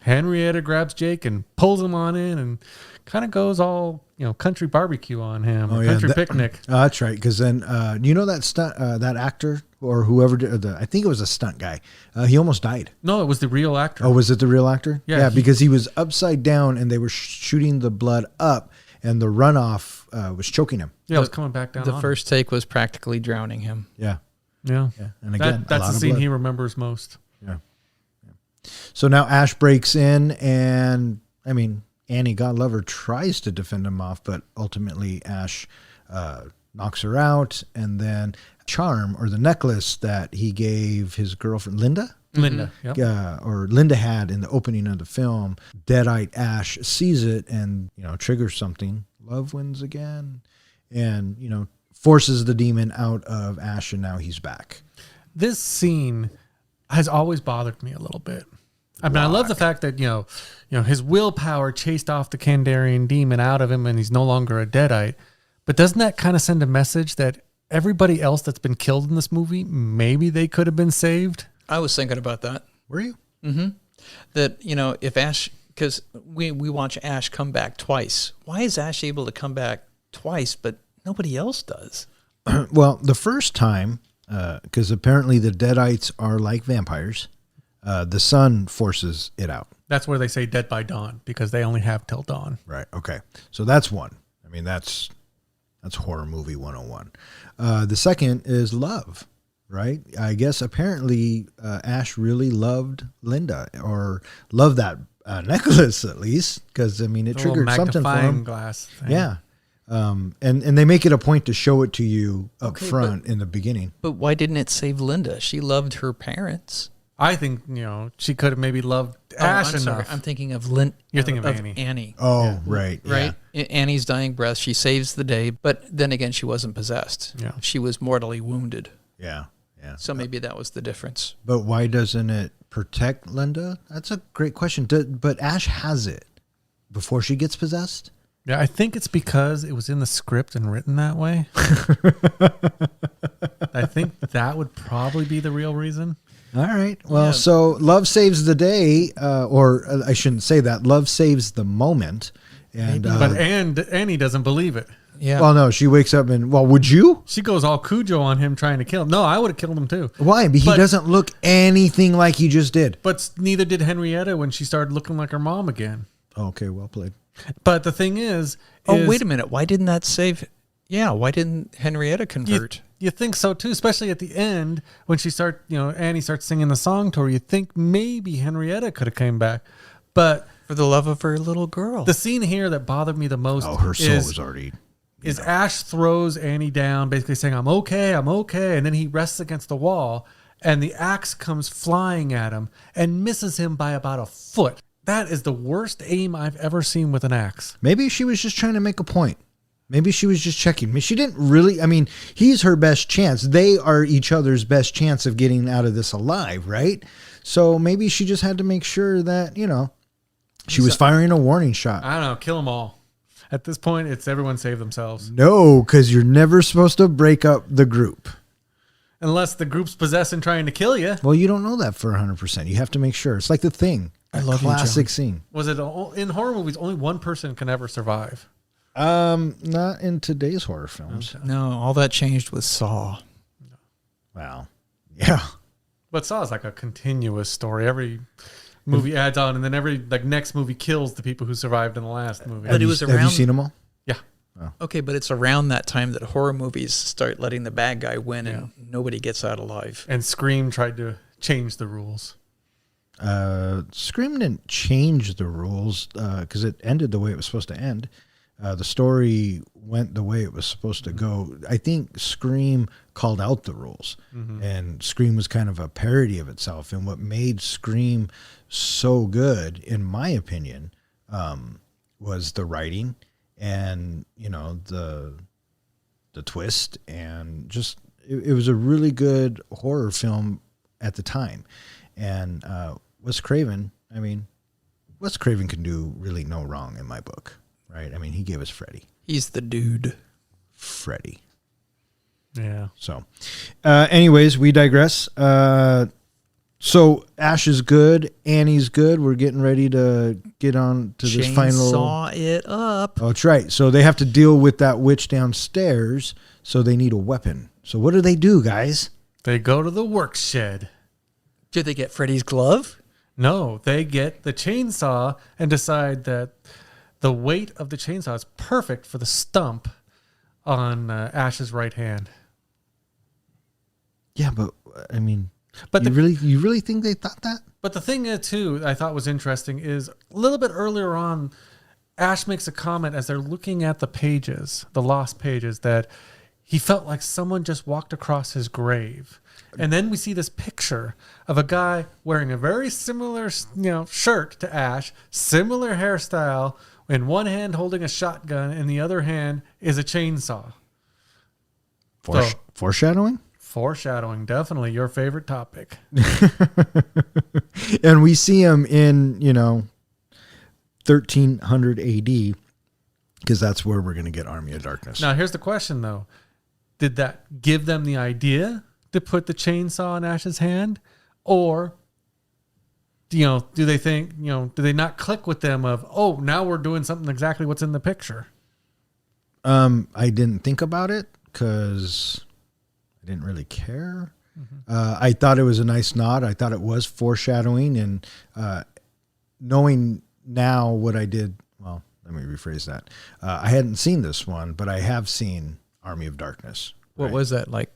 Henrietta grabs Jake and pulls him on in and kind of goes all, country barbecue on him. Oh, Or yeah, country that- picnic. That's right. Because then, that stunt, that actor or whoever did I think it was a stunt guy. He almost died. No, it was the real actor. Oh, was it the real actor? Yeah, because he was upside down and they were shooting the blood up, and the runoff was choking him. Yeah, it was coming back down The on first take was practically drowning him. Yeah. him. Yeah. Yeah. And again, That's a lot the of scene blood. he remembers most. Yeah. So now Ash breaks in, and I mean, Annie, God love her, tries to defend him off, but ultimately Ash knocks her out, and then charm, or the necklace that he gave his girlfriend Linda, Linda. Yep. or Linda had in the opening of the film, Deadite Ash sees it and triggers something. Love wins again, and forces the demon out of Ash, and now he's back. This scene has always bothered me a little bit. I mean, I love the fact that, his willpower chased off the Kandarian demon out of him and he's no longer a Deadite. But doesn't that kind of send a message that everybody else that's been killed in this movie, maybe they could have been saved? I was thinking about that. Were you? Mm-hmm. That, if Ash, because we watch Ash come back twice. Why is Ash able to come back twice, but nobody else does? Well, the first time, because apparently the Deadites are like vampires, the sun forces it out. That's where they say dead by dawn, because they only have till dawn. Right. Okay. So that's one. I mean, that's horror movie 101. The second is love, right? I guess apparently Ash really loved Linda, or loved that necklace at least, because I mean it The little triggered something for magnifying him. glass thing. Yeah. And they make it a point to show it to you up Okay, front in the beginning. But why didn't it save Linda? She loved her parents. I think, she could have maybe loved Ash I'm sorry. enough. I'm thinking of You're thinking of Annie. Annie. Oh, right. Right? Annie's dying breath. She saves the day, but then again, she wasn't possessed. Yeah. She was mortally wounded. Yeah. Yeah. So maybe that was the difference. But why doesn't it protect Linda? That's a great question. But Ash has it before she gets possessed? Yeah, I think it's because it was in the script and written that way. I think that would probably be the real reason. All right. Well, Yeah. so love saves the day, or I shouldn't say that. Love saves the moment. And But Annie doesn't believe it. Yeah. well, no, she wakes up and would you? She goes all Cujo on him trying to kill him. No, I would have killed him too. Why? But he But- doesn't look anything like he just did. But neither did Henrietta when she started looking like her mom again. Okay, well played. But the thing is wait a minute. Why didn't that save? Yeah. Why didn't Henrietta convert? You think so too, especially at the end when Annie starts singing the song to her. You think maybe Henrietta could have came back, but For the love of her little girl. the scene here that bothered me the most Oh, her soul is, was already. is Ash throws Annie down, basically saying, I'm okay, and then he rests against the wall, and the axe comes flying at him and misses him by about a foot. That is the worst aim I've ever seen with an axe. Maybe she was just trying to make a point. Maybe she was just checking. I mean, she didn't really. I mean, he's her best chance. They are each other's best chance of getting out of this alive, right? So maybe she just had to make sure that, she was firing a warning shot. I don't know. Kill them all. At this point, it's everyone save themselves. No, because you're never supposed to break up the group. Unless the group's possessing trying to kill you. Well, you don't know that for 100%. You have to make sure. It's like The Thing. I love you, classic John. scene. Was it in horror movies? Only one person can ever survive. Not in today's horror films. Okay. No, all that changed with Saw. Wow. Yeah. But Saw is like a continuous story. Every movie adds on, and then every next movie kills the people who survived in the last movie. But it was Have you around- seen them all? Yeah. Okay, but it's around that time that horror movies start letting the bad guy win and nobody gets out alive. And Scream tried to change the rules. Scream didn't change the rules because it ended the way it was supposed to end. The story went the way it was supposed to go. I think Scream called out the rules, and Scream was kind of a parody of itself. And what made Scream so good, in my opinion, was the writing and the twist, and just it was a really good horror film at the time. And Wes Craven, Wes Craven can do really no wrong in my book. Right. I mean, he gave us Freddy. He's the dude. Freddy. Yeah. So, anyways, we digress. So Ash is good. Annie's good. We're getting ready to get on to this final. Chainsaw it up. Oh, that's right. So they have to deal with that witch downstairs. So they need a weapon. So what do, guys? They go to the work shed. Did they get Freddy's glove? No, they get the chainsaw and decide that the weight of the chainsaw is perfect for the stump on Ash's right hand. Yeah, but But you really think they thought that? But the thing too I thought was interesting is a little bit earlier on, Ash makes a comment as they're looking at the pages, the lost pages, that he felt like someone just walked across his grave. And then we see this picture of a guy wearing a very similar, shirt to Ash, similar hairstyle, in one hand holding a shotgun, and the other hand is a chainsaw. Foreshadowing? Foreshadowing, definitely your favorite topic. And we see him in, 1300 AD, because that's where we're going to get Army of Darkness. Now, here's the question, though. Did that give them the idea to put the chainsaw in Ash's hand? Or, do they think, do they not click with them of, oh, now we're doing something exactly what's in the picture? I didn't think about it because I didn't really care. I thought it was a nice nod. I thought it was foreshadowing, and knowing now what I did, well, let me rephrase that. I hadn't seen this one, but I have seen Army of Darkness. What right? was that, like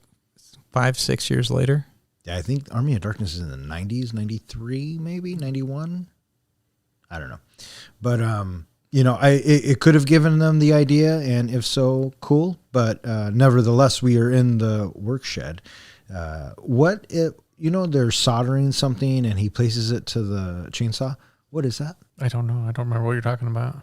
5-6 years later? Yeah, I think Army of Darkness is in the 90s, 93, maybe 91. I don't know. But, it could have given them the idea, and if so, cool. But nevertheless, we are in the work shed. They're soldering something, and he places it to the chainsaw. What is that? I don't know. I don't remember what you're talking about.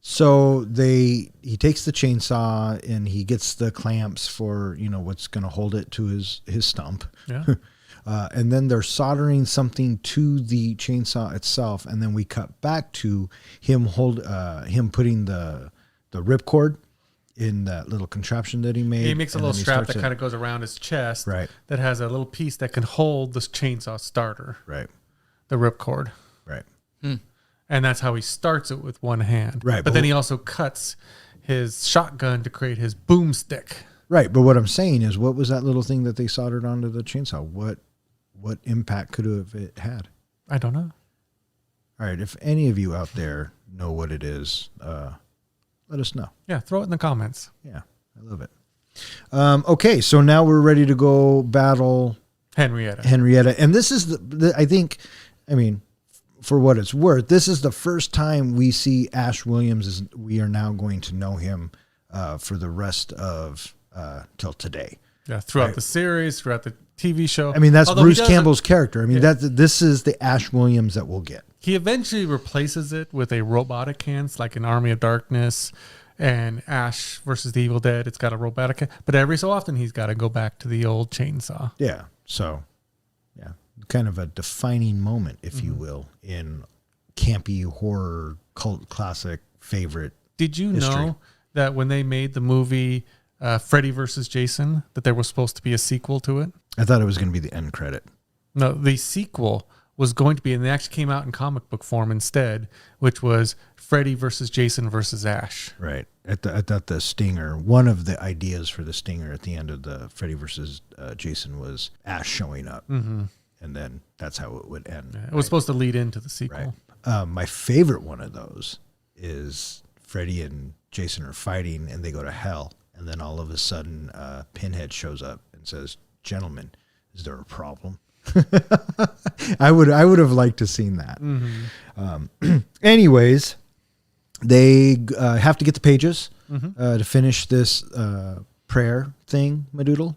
So he takes the chainsaw and he gets the clamps for, what's going to hold it to his stump. Yeah. And then they're soldering something to the chainsaw itself. And then we cut back to him putting the ripcord in that little contraption that he made. He makes a little strap that kind of goes around his chest. Right. That has a little piece that can hold this chainsaw starter. Right. The ripcord. Right. And that's how he starts it with one hand. Right. But then he also cuts his shotgun to create his boomstick. Right. But what I'm saying is, what was that little thing that they soldered onto the chainsaw? What impact could have it had? I don't know. All right. If any of you out there know what it is, let us know. Yeah, throw it in the comments. Yeah, I love it. Okay, so now we're ready to go battle Henrietta. And this is for what it's worth, this is the first time we see Ash Williams. We are now going to know him for the rest of till today. Yeah, throughout the series, throughout the TV show. That's Bruce Campbell's character. This is the Ash Williams that we'll get. He eventually replaces it with a robotic hand, like in Army of Darkness And Ash versus the Evil Dead, it's got a robotic, but every so often he's got to go back to the old chainsaw. Yeah. So, yeah, kind of a defining moment, if you will, in campy horror cult classic favorite. Did you history. know that when they made the movie Freddy versus Jason, that there was supposed to be a sequel to it? I thought it was going to be the end credit. No, the sequel was going to be, and they actually came out in comic book form instead, which was Freddy versus Jason versus Ash. Right. I thought the stinger, one of the ideas for the stinger at the end of the Freddy versus Jason was Ash showing up. Mm-hmm. And then that's how it would end. Yeah, it was supposed to lead into the sequel. Right. My favorite one of those is Freddy and Jason are fighting and they go to hell. And then all of a sudden, Pinhead shows up and says, "Gentlemen, is there a problem?" I would have liked to seen that. Mm-hmm. Anyways, they have to get the pages to finish this prayer thing, Madoodle.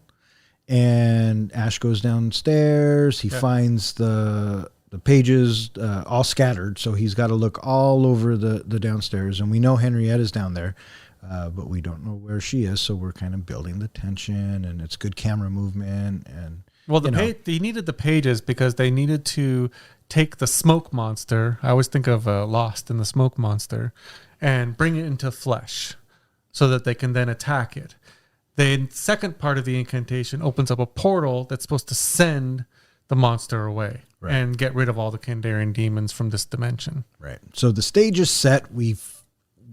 And Ash goes downstairs. He finds the pages all scattered, so he's got to look all over the downstairs. And we know Henrietta's down there, but we don't know where she is. So we're kind of building the tension, and it's good camera movement. And well, they needed the pages because they needed to take the smoke monster. I always think of Lost and the smoke monster, and bring it into flesh, so that they can then attack it. The second part of the incantation opens up a portal that's supposed to send the monster away and get rid of all the Kandarian demons from this dimension. Right. So the stage is set.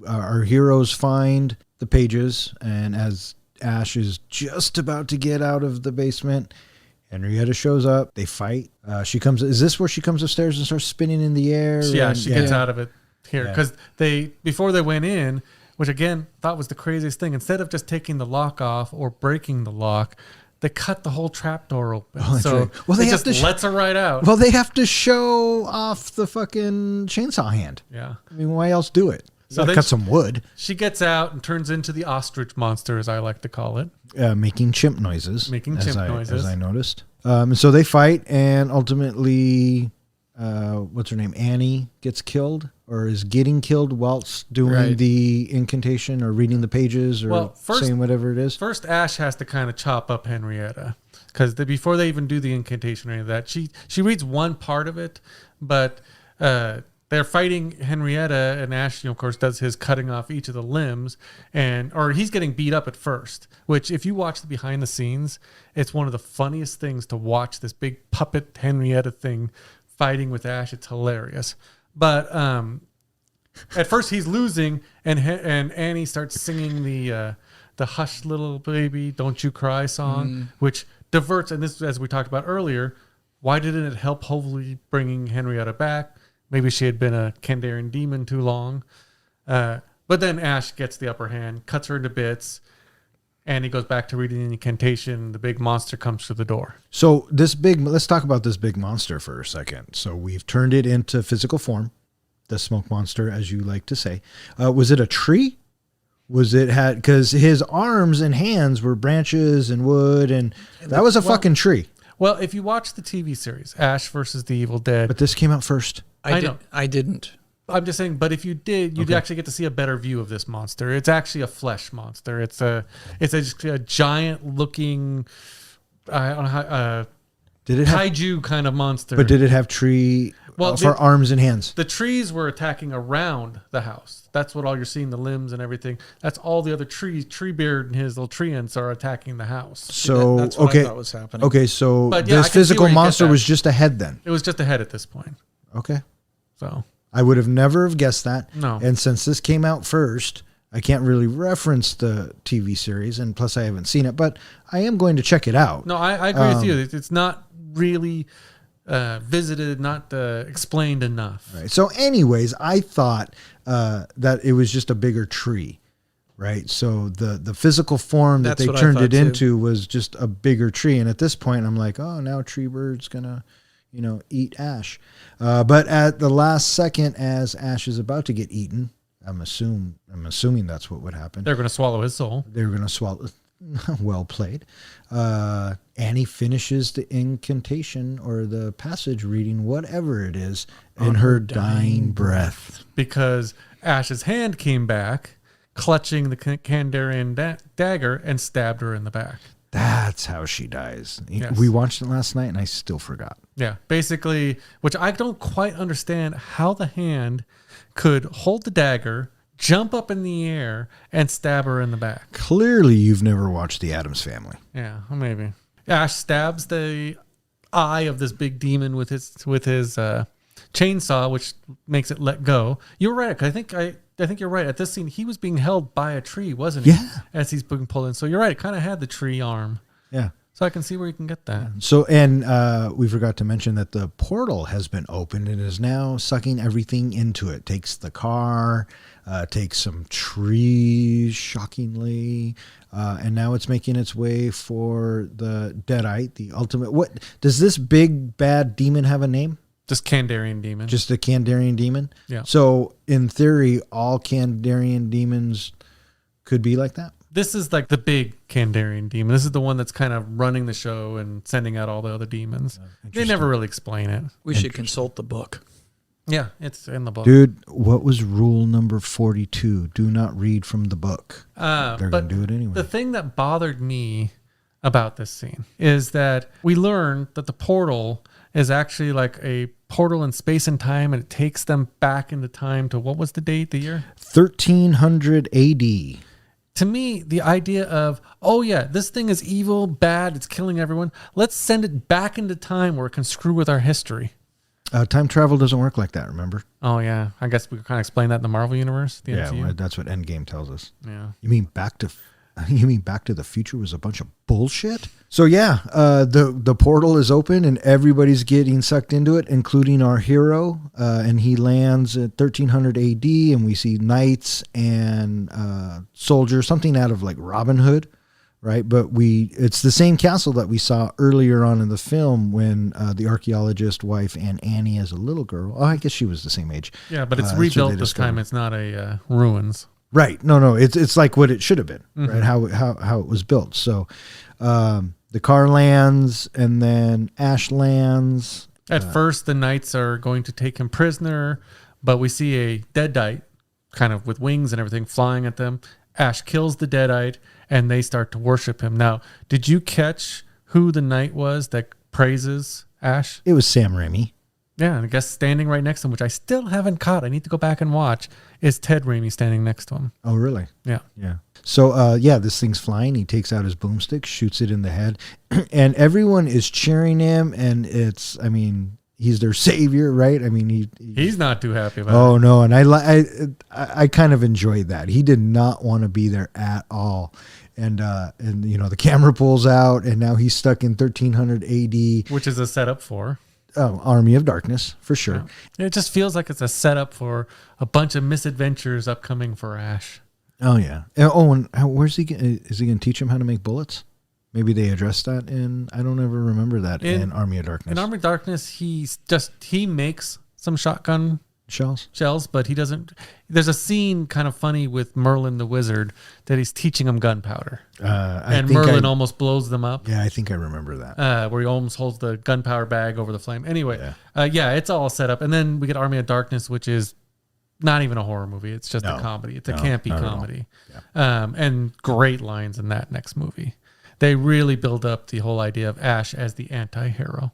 Our heroes find the pages, and as Ash is just about to get out of the basement, Henrietta shows up. They fight. She comes. Is this where she comes upstairs and starts spinning in the air? Yeah, she gets out of it here because before they went in, which again thought was the craziest thing. Instead of just taking the lock off or breaking the lock, they cut the whole trapdoor open. Oh, so right. Well, they just lets her right out. Well, they have to show off the fucking chainsaw hand. Yeah. I mean, why else do it? So cut some wood. She gets out and turns into the ostrich monster, as I like to call it. Making chimp noises. Noises. As I noticed. So they fight, and ultimately, what's her name? Annie gets killed, or is getting killed whilst doing the incantation or reading the pages or saying whatever it is. First, Ash has to kind of chop up Henrietta because before they even do the incantation or any of that, she reads one part of it, but they're fighting Henrietta, and Ash, of course, does his cutting off each of the limbs, or he's getting beat up at first, which if you watch the behind the scenes, it's one of the funniest things to watch, this big puppet Henrietta thing fighting with Ash. It's hilarious. But at first he's losing, and Annie starts singing the Hush Little Baby, Don't You Cry song, which diverts, and this, as we talked about earlier, why didn't it help hopefully bringing Henrietta back? Maybe she had been a Kandarian demon too long. But then Ash gets the upper hand, cuts her into bits, and he goes back to reading the incantation. The big monster comes through the door. So let's talk about this big monster for a second. So we've turned it into physical form, the smoke monster, as you like to say. Was it a tree? Because his arms and hands were branches and wood, and that was a fucking tree. Well, if you watch the TV series, Ash versus the Evil Dead. But this came out first. I didn't. I'm just saying, but if you did, you'd actually get to see a better view of this monster. It's actually a flesh monster. It's a giant looking, kaiju kind of monster. But did it have tree for arms and hands? The trees were attacking around the house. That's what all you're seeing, the limbs and everything. That's all the other trees. Treebeard and his little tree ants are attacking the house. So that's what I thought was happening. Okay, so this physical monster was just a head then. It was just a head at this point. Okay. So I would have never have guessed that. No. And since this came out first, I can't really reference the TV series, and plus I haven't seen it, but I am going to check it out. No, I agree with you. It's not really visited, not explained enough. Right. So anyways, I thought that it was just a bigger tree, right? So the physical form that they turned it into was just a bigger tree. And at this point, I'm like, oh, now Treebird's going to, eat Ash. But at the last second, as Ash is about to get eaten, I'm assuming that's what would happen. They're going to swallow his soul. They're going to swallow. Well played. Annie finishes the incantation or the passage reading, whatever it is, in her dying breath. Because Ash's hand came back clutching the Kandarian dagger and stabbed her in the back. That's how she dies. Yes. We watched it last night, and I still forgot. Yeah, basically, which I don't quite understand how the hand could hold the dagger, jump up in the air, and stab her in the back. Clearly, you've never watched The Addams Family. Yeah, well, maybe. Ash stabs the eye of this big demon with his chainsaw, which makes it let go. You're right. 'Cause I think you're right. At this scene, he was being held by a tree, wasn't he? Yeah. As he's being pulled in. So you're right. It kind of had the tree arm. Yeah. So I can see where you can get that. So, and we forgot to mention that the portal has been opened and is now sucking everything into it. Takes the car, takes some trees, shockingly, and now it's making its way for the Deadite, the ultimate. What does this big bad demon have a name? Just Kandarian demon. Just a Kandarian demon? Yeah. So, in theory, all Kandarian demons could be like that? This is like the big Kandarian demon. This is the one that's kind of running the show and sending out all the other demons. They never really explain it. We should consult the book. Yeah, it's in the book. Dude, what was rule number 42? Do not read from the book. They're going to do it anyway. The thing that bothered me about this scene is that we learned that the portal is actually like a portal in space and time, and it takes them back into time to, what was the date, the year? 1300 AD. To me, the idea of, oh yeah, this thing is evil, bad, it's killing everyone. Let's send it back into time where it can screw with our history. Time travel doesn't work like that, remember? Oh yeah, I guess we could kind of explain that in the Marvel universe. The Yeah, MCU. well, that's what Endgame tells us. Yeah. You mean Back to the Future was a bunch of bullshit? So yeah, the portal is open and everybody's getting sucked into it, including our hero. And he lands at 1300 AD, and we see knights and soldiers, something out of like Robin Hood, right? But it's the same castle that we saw earlier on in the film when the archaeologist wife and Annie as a little girl. Oh, I guess she was the same age. Yeah, but it's that's what rebuilt they this time. discovered. It's not a ruins. Right. No, it's like what it should have been, right? How it was built. So the car lands, and then Ash lands. At first, the knights are going to take him prisoner, but we see a deadite, kind of with wings and everything, flying at them. Ash kills the deadite, and they start to worship him. Now, did you catch who the knight was that praises Ash? It was Sam Raimi. Yeah, and I guess standing right next to him, which I still haven't caught, I need to go back and watch, is Ted Raimi standing next to him. Oh, really? Yeah. Yeah. So, this thing's flying. He takes out his boomstick, shoots it in the head, and everyone is cheering him. And he's their savior, right? I mean, He's not too happy about it. Oh no, and I kind of enjoyed that. He did not want to be there at all. And the camera pulls out, and now he's stuck in 1300 AD, Which is a setup for... Army of Darkness, for sure. Yeah. It just feels like it's a setup for a bunch of misadventures upcoming for Ash. Oh yeah. Oh, and where's he? Is he going to teach him how to make bullets? Maybe they addressed that in. I don't ever remember that in Army of Darkness. In Army of Darkness, he makes some shotgun shells, but he doesn't. There's a scene kind of funny with Merlin the Wizard that he's teaching him gunpowder, and Merlin almost blows them up. Yeah, I think I remember that. Where he almost holds the gunpowder bag over the flame. Anyway, it's all set up, and then we get Army of Darkness, which is not even a horror movie. It's just a comedy. It's a campy comedy, and great lines in that next movie. They really build up the whole idea of Ash as the anti-hero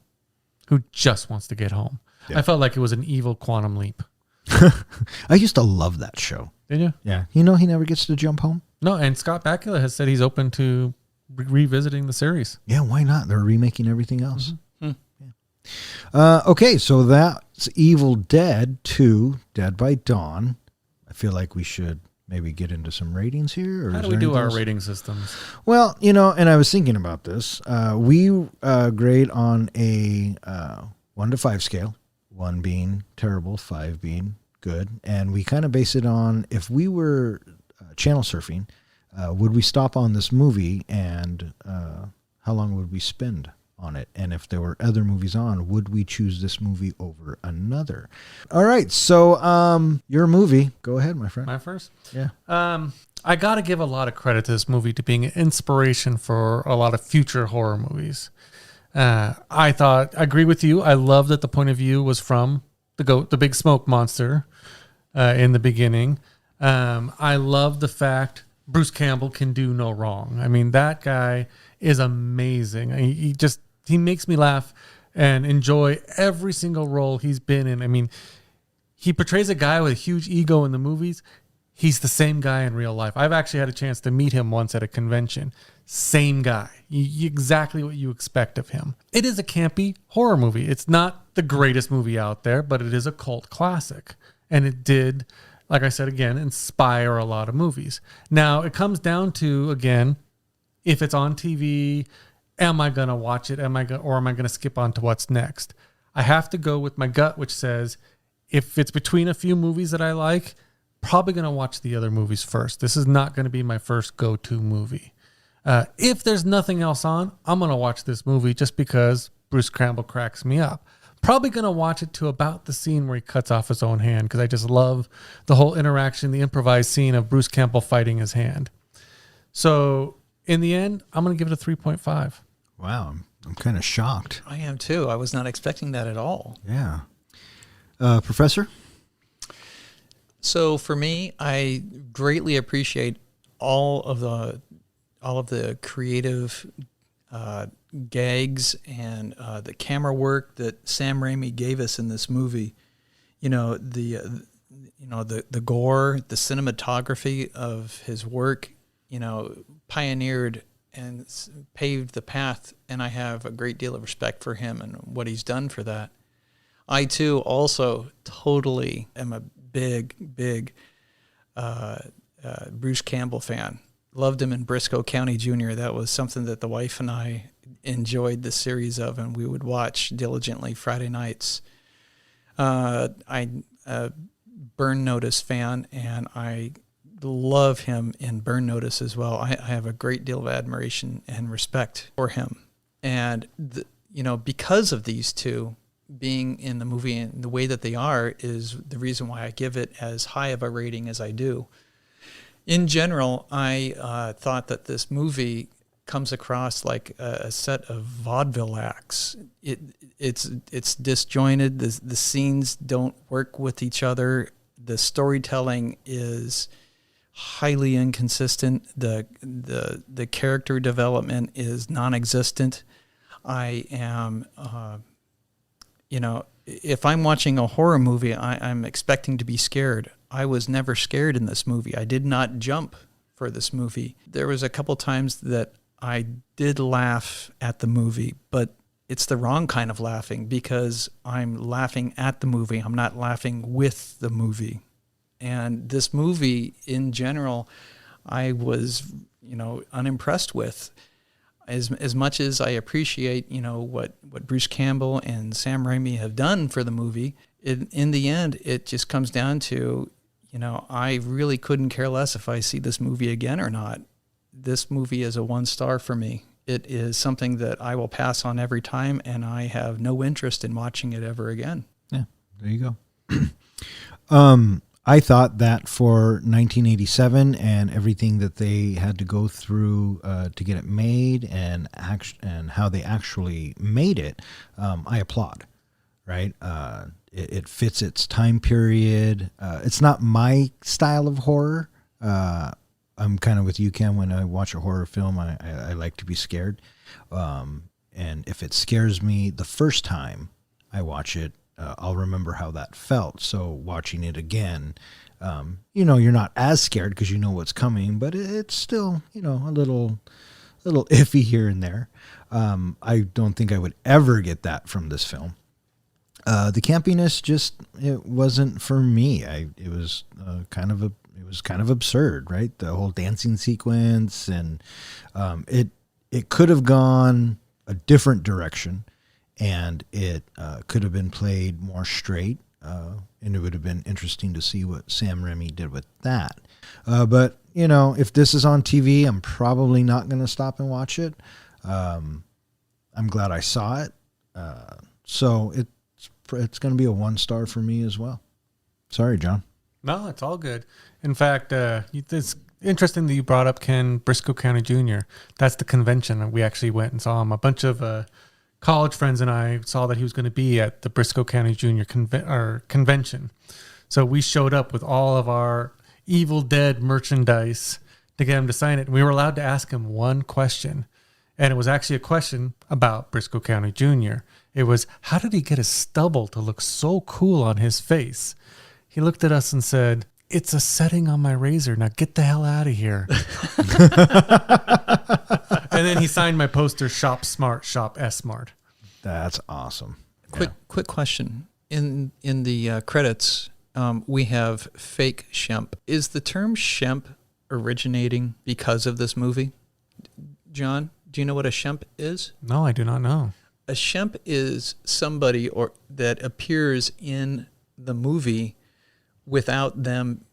who just wants to get home. Yeah. I felt like it was an evil Quantum Leap. I used to love that show. Did you? Yeah. You know, he never gets to jump home. No, and Scott Bakula has said he's open to revisiting the series. Yeah, why not? They're remaking everything else. Mm-hmm. Yeah. Okay, so that's Evil Dead 2, Dead by Dawn. I feel like we should maybe get into some ratings here. Or how do we do our rating systems? Well, and I was thinking about this. We grade on a 1 to 5 scale, 1 being terrible, 5 being good. And we kind of base it on, if we were channel surfing, would we stop on this movie, and how long would we spend on it? And if there were other movies on, would we choose this movie over another? All right. So your movie, go ahead, my friend. My first? Yeah. I got to give a lot of credit to this movie to being an inspiration for a lot of future horror movies. I agree with you. I love that the point of view was from the goat, the big smoke monster in the beginning. I love the fact Bruce Campbell can do no wrong. I mean, that guy is amazing. He makes me laugh and enjoy every single role he's been in. I mean, he portrays a guy with a huge ego in the movies. He's the same guy in real life. I've actually had a chance to meet him once at a convention. Same guy. Exactly what you expect of him. It is a campy horror movie. It's not the greatest movie out there, but it is a cult classic. And it did, like I said again, inspire a lot of movies. Now, it comes down to, again, if it's on TV, am I going to watch it? Or am I going to skip on to what's next? I have to go with my gut, which says if it's between a few movies that I like, probably going to watch the other movies first. This is not going to be my first go-to movie. If there's nothing else on, I'm going to watch this movie just because Bruce Campbell cracks me up. Probably going to watch it to about the scene where he cuts off his own hand because I just love the whole interaction, the improvised scene of Bruce Campbell fighting his hand. So in the end, I'm going to give it a 3.5. Wow, I'm kind of shocked. I am too. I was not expecting that at all. Yeah. Professor? So for me, I greatly appreciate all of the creative gags and the camera work that Sam Raimi gave us in this movie. You know, the gore, the cinematography of his work, you know, pioneered and paved the path, and I have a great deal of respect for him and what he's done for that. I too also totally am a big Bruce Campbell fan. Loved him in Briscoe County Jr. That was something that the wife and I enjoyed the series of, and we would watch diligently Friday nights. I'm a Burn Notice fan, and I love him in Burn Notice as well. I have a great deal of admiration and respect for him. And, because of these two being in the movie and the way that they are is the reason why I give it as high of a rating as I do. In general, I thought that this movie comes across like a set of vaudeville acts. It's disjointed. The scenes don't work with each other. The storytelling is highly inconsistent. The character development is non-existent. I am, if I'm watching a horror movie, I'm expecting to be scared. I was never scared in this movie. I did not jump for this movie. There was a couple times that I did laugh at the movie, but it's the wrong kind of laughing because I'm laughing at the movie. I'm not laughing with the movie. And this movie in general, I was, unimpressed with. As much as I appreciate, what Bruce Campbell and Sam Raimi have done for the movie, in the end, it just comes down to, I really couldn't care less if I see this movie again or not. This movie is a 1-star for me. It is something that I will pass on every time, and I have no interest in watching it ever again. Yeah, there you go. I thought that for 1987 and everything that they had to go through to get it made and how they actually made it, I applaud. Right? It fits its time period. It's not my style of horror. I'm kind of with you, Ken. When I watch a horror film, I like to be scared. And if it scares me the first time I watch it, I'll remember how that felt. So watching it again, you're not as scared because you know what's coming, but it's still, a little iffy here and there. I don't think I would ever get that from this film. The campiness it wasn't for me. It was kind of absurd, right? The whole dancing sequence, and it could have gone a different direction. And it could have been played more straight, and it would have been interesting to see what Sam Raimi did with that. But, if this is on TV, I'm probably not going to stop and watch it. I'm glad I saw it. So it's going to be a 1-star for me as well. Sorry, John. No, it's all good. In fact, it's interesting that you brought up Ken Briscoe County Jr. That's the convention. We actually went and saw him. A bunch of college friends and I saw that he was going to be at the Briscoe County Junior convention. So we showed up with all of our Evil Dead merchandise to get him to sign it. And we were allowed to ask him one question. And it was actually a question about Briscoe County Jr. It was, how did he get his stubble to look so cool on his face? He looked at us and said, it's a setting on my razor. Now get the hell out of here. And then he signed my poster, Shop Smart, Shop S Smart. That's awesome. Quick question. In the credits, we have fake Shemp. Is the term Shemp originating because of this movie? John, do you know what a Shemp is? No, I do not know. A Shemp is somebody that appears in the movie without them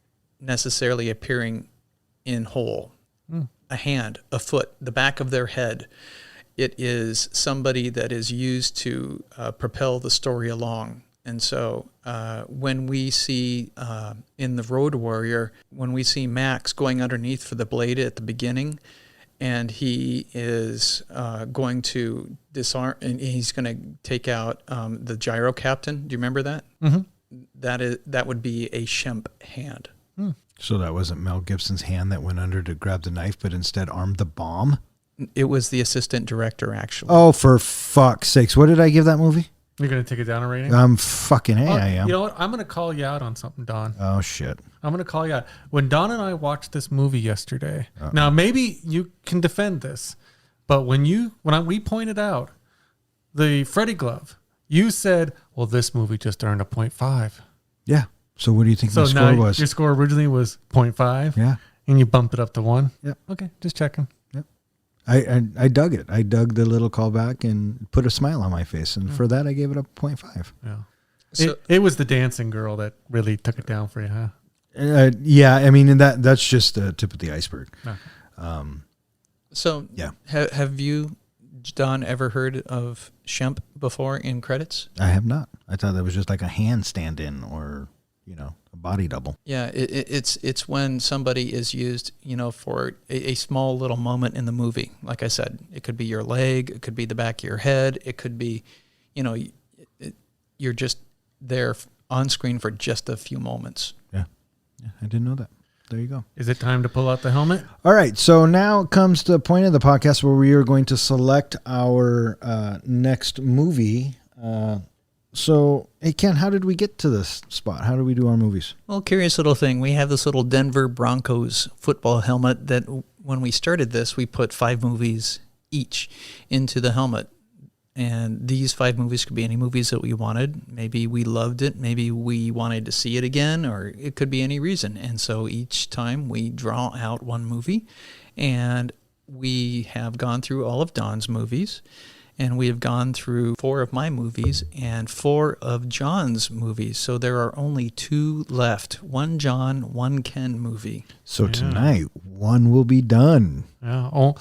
necessarily appearing in whole. A hand, a foot, the back of their head. It is somebody that is used to propel the story along. And so when we see in the Road Warrior, when we see Max going underneath for the blade at the beginning, and he is going to disarm, and he's going to take out the gyro captain. Do you remember that? Mm-hmm. That would be a Shemp hand. So that wasn't Mel Gibson's hand that went under to grab the knife, but instead armed the bomb? It was the assistant director, actually. Oh, for fuck's sakes. What did I give that movie? You're going to take it down a rating? I am. You know what? I'm going to call you out on something, Don. Oh, shit. I'm going to call you out. When Don and I watched this movie yesterday, now maybe you can defend this, but when we pointed out the Freddy glove, you said, well, this movie just earned a 0.5. Yeah. So what do you think So my now score was? your score originally was 0.5? Yeah. And you bumped it up to 1? Yep. Okay, just checking. Yep. I dug it. I dug the little callback and put a smile on my face. And for that, I gave it a 0.5. Yeah. So- It was the dancing girl that really took it down for you, huh? Yeah. I mean, and that's just the tip of the iceberg. Okay. So Yeah. Have you, Don, ever heard of Shemp before in credits? I have not. I thought that was just like a hand stand-in or, a body double. Yeah, it's when somebody is used, for a small little moment in the movie. Like I said, it could be your leg, it could be the back of your head, it could be, you're just there on screen for just a few moments. Yeah. I didn't know that. There you go. Is it time to pull out the helmet? All right. So now comes the point of the podcast where we are going to select our next movie. So, hey, Ken, how did we get to this spot? How do we do our movies? Well, curious little thing. We have this little Denver Broncos football helmet that when we started this, we put 5 movies each into the helmet. And these 5 movies could be any movies that we wanted. Maybe we loved it. Maybe we wanted to see it again, or it could be any reason. And so each time we draw out one movie, and we have gone through all of Don's movies, and we have gone through 4 of my movies and 4 of John's movies. So there are only 2 left. 1 John, 1 Ken movie. So tonight, one will be done. Yeah. Oh,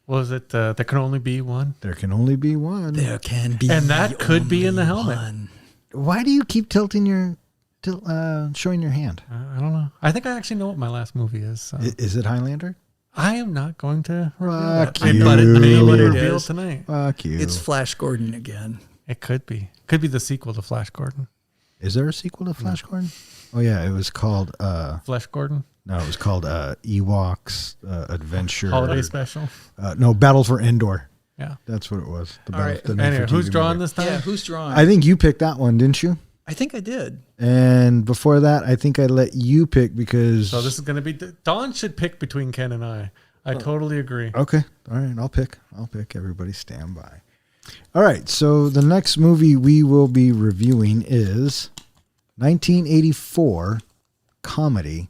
was it? There can only be one. There can only be one. There can be, And that could be in the only helmet. one. Why do you keep showing your hand? I don't know. I think I actually know what my last movie is. So. Is it Highlander? I am not going to reveal Fuck that. you. But it But may what be it revealed is. tonight. Fuck you. It's Flash Gordon again. It could be. Could be the sequel to Flash Gordon. Is there a sequel to Flash Gordon? Oh, yeah. It was called... Flash Gordon? No, it was called Ewoks Adventure. Holiday special? No, Battle for Endor. Yeah. That's what it was. The All right. the Anyway, Night for who's TV drawing movie. this time? Yeah, who's drawing? I think you picked that one, didn't you? I think I did. And before that, I think I let you pick because... So this is going to be... Don should pick between Ken and I. I totally agree. Okay. All right. I'll pick. Everybody stand by. All right. So the next movie we will be reviewing is 1984 comedy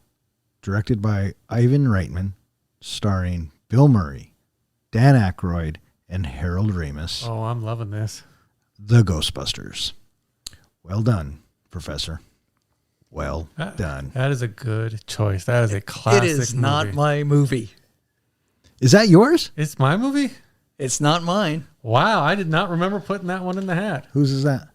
directed by Ivan Reitman, starring Bill Murray, Dan Aykroyd, and Harold Ramis. Oh, I'm loving this. The Ghostbusters. Well done, Professor. Well done. That is a good choice. That is a classic It is not movie. my movie. Is that yours? It's my movie? It's not mine. Wow, I did not remember putting that one in the hat. Whose is that?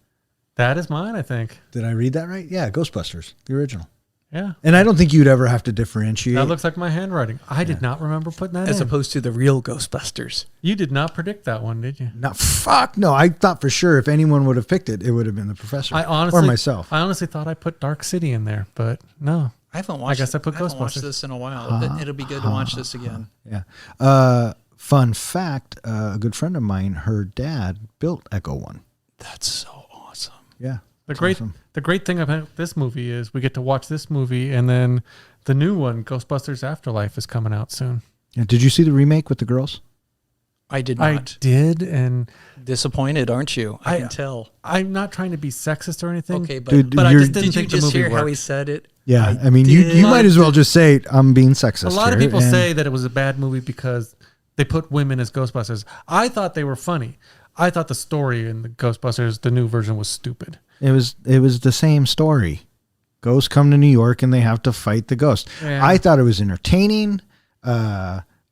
That is mine, I think. Did I read that right? Yeah, Ghostbusters, the original. Yeah. And I don't think you'd ever have to differentiate. That looks like my handwriting. I did not remember putting that As in. opposed to the real Ghostbusters. You did not predict that one, did you? No, I thought for sure if anyone would have picked it, it would have been the Professor I honestly, or myself. I honestly thought I put Dark City in there, but no. I haven't watched. guess I put haven't watched Ghostbusters. this in a while. It'll be good to watch this again. Yeah. Fun fact: a good friend of mine, her dad built Echo One. That's so awesome. Yeah. The great thing about this movie is we get to watch this movie, and then the new one, Ghostbusters Afterlife, is coming out soon. Yeah. Did you see the remake with the girls? I did I not. did, and Disappointed, aren't you? I can tell. I'm not trying to be sexist or anything. Okay, but, Dude, but I you're- just didn't did you think the just movie hear how worked. he said it? Yeah. I mean, you did. might as well just say I'm being sexist. A lot of here, people and- say that it was a bad movie because they put women as Ghostbusters. I thought they were funny. I thought the story in the Ghostbusters, the new version, was stupid. it was the same story. Ghosts come to New York and they have to fight the ghost. Yeah. I thought it was entertaining.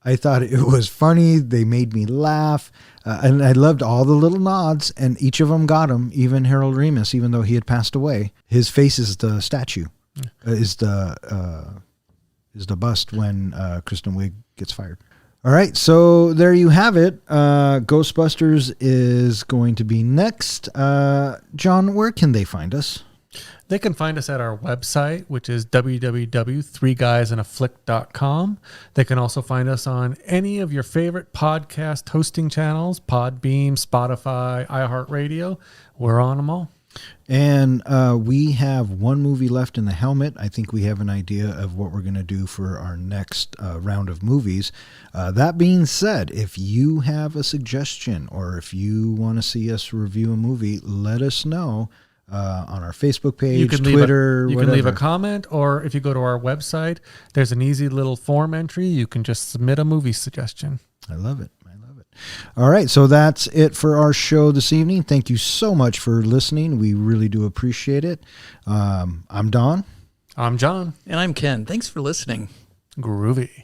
I thought it was funny. They made me laugh. And I loved all the little nods, and each of them got him. Even Harold Ramis, even though he had passed away, his face is the statue, is the bust when Kristen Wiig gets fired. All right, so there you have it. Ghostbusters is going to be next. John, where can they find us? They can find us at our website, which is www.threeguysandaflick.com. They can also find us on any of your favorite podcast hosting channels, Podbeam, Spotify, iHeartRadio. We're on them all. And we have one movie left in the helmet. I think we have an idea of what we're going to do for our next round of movies. That being said, if you have a suggestion or if you want to see us review a movie, let us know on our Facebook page, Twitter, you whatever. can leave a comment, or if you go to our website, there's an easy little form entry. You can just submit a movie suggestion. I love it. All right, so that's it for our show this evening. Thank you so much for listening. We really do appreciate it. I'm Don. I'm John. And I'm Ken. Thanks for listening. Groovy.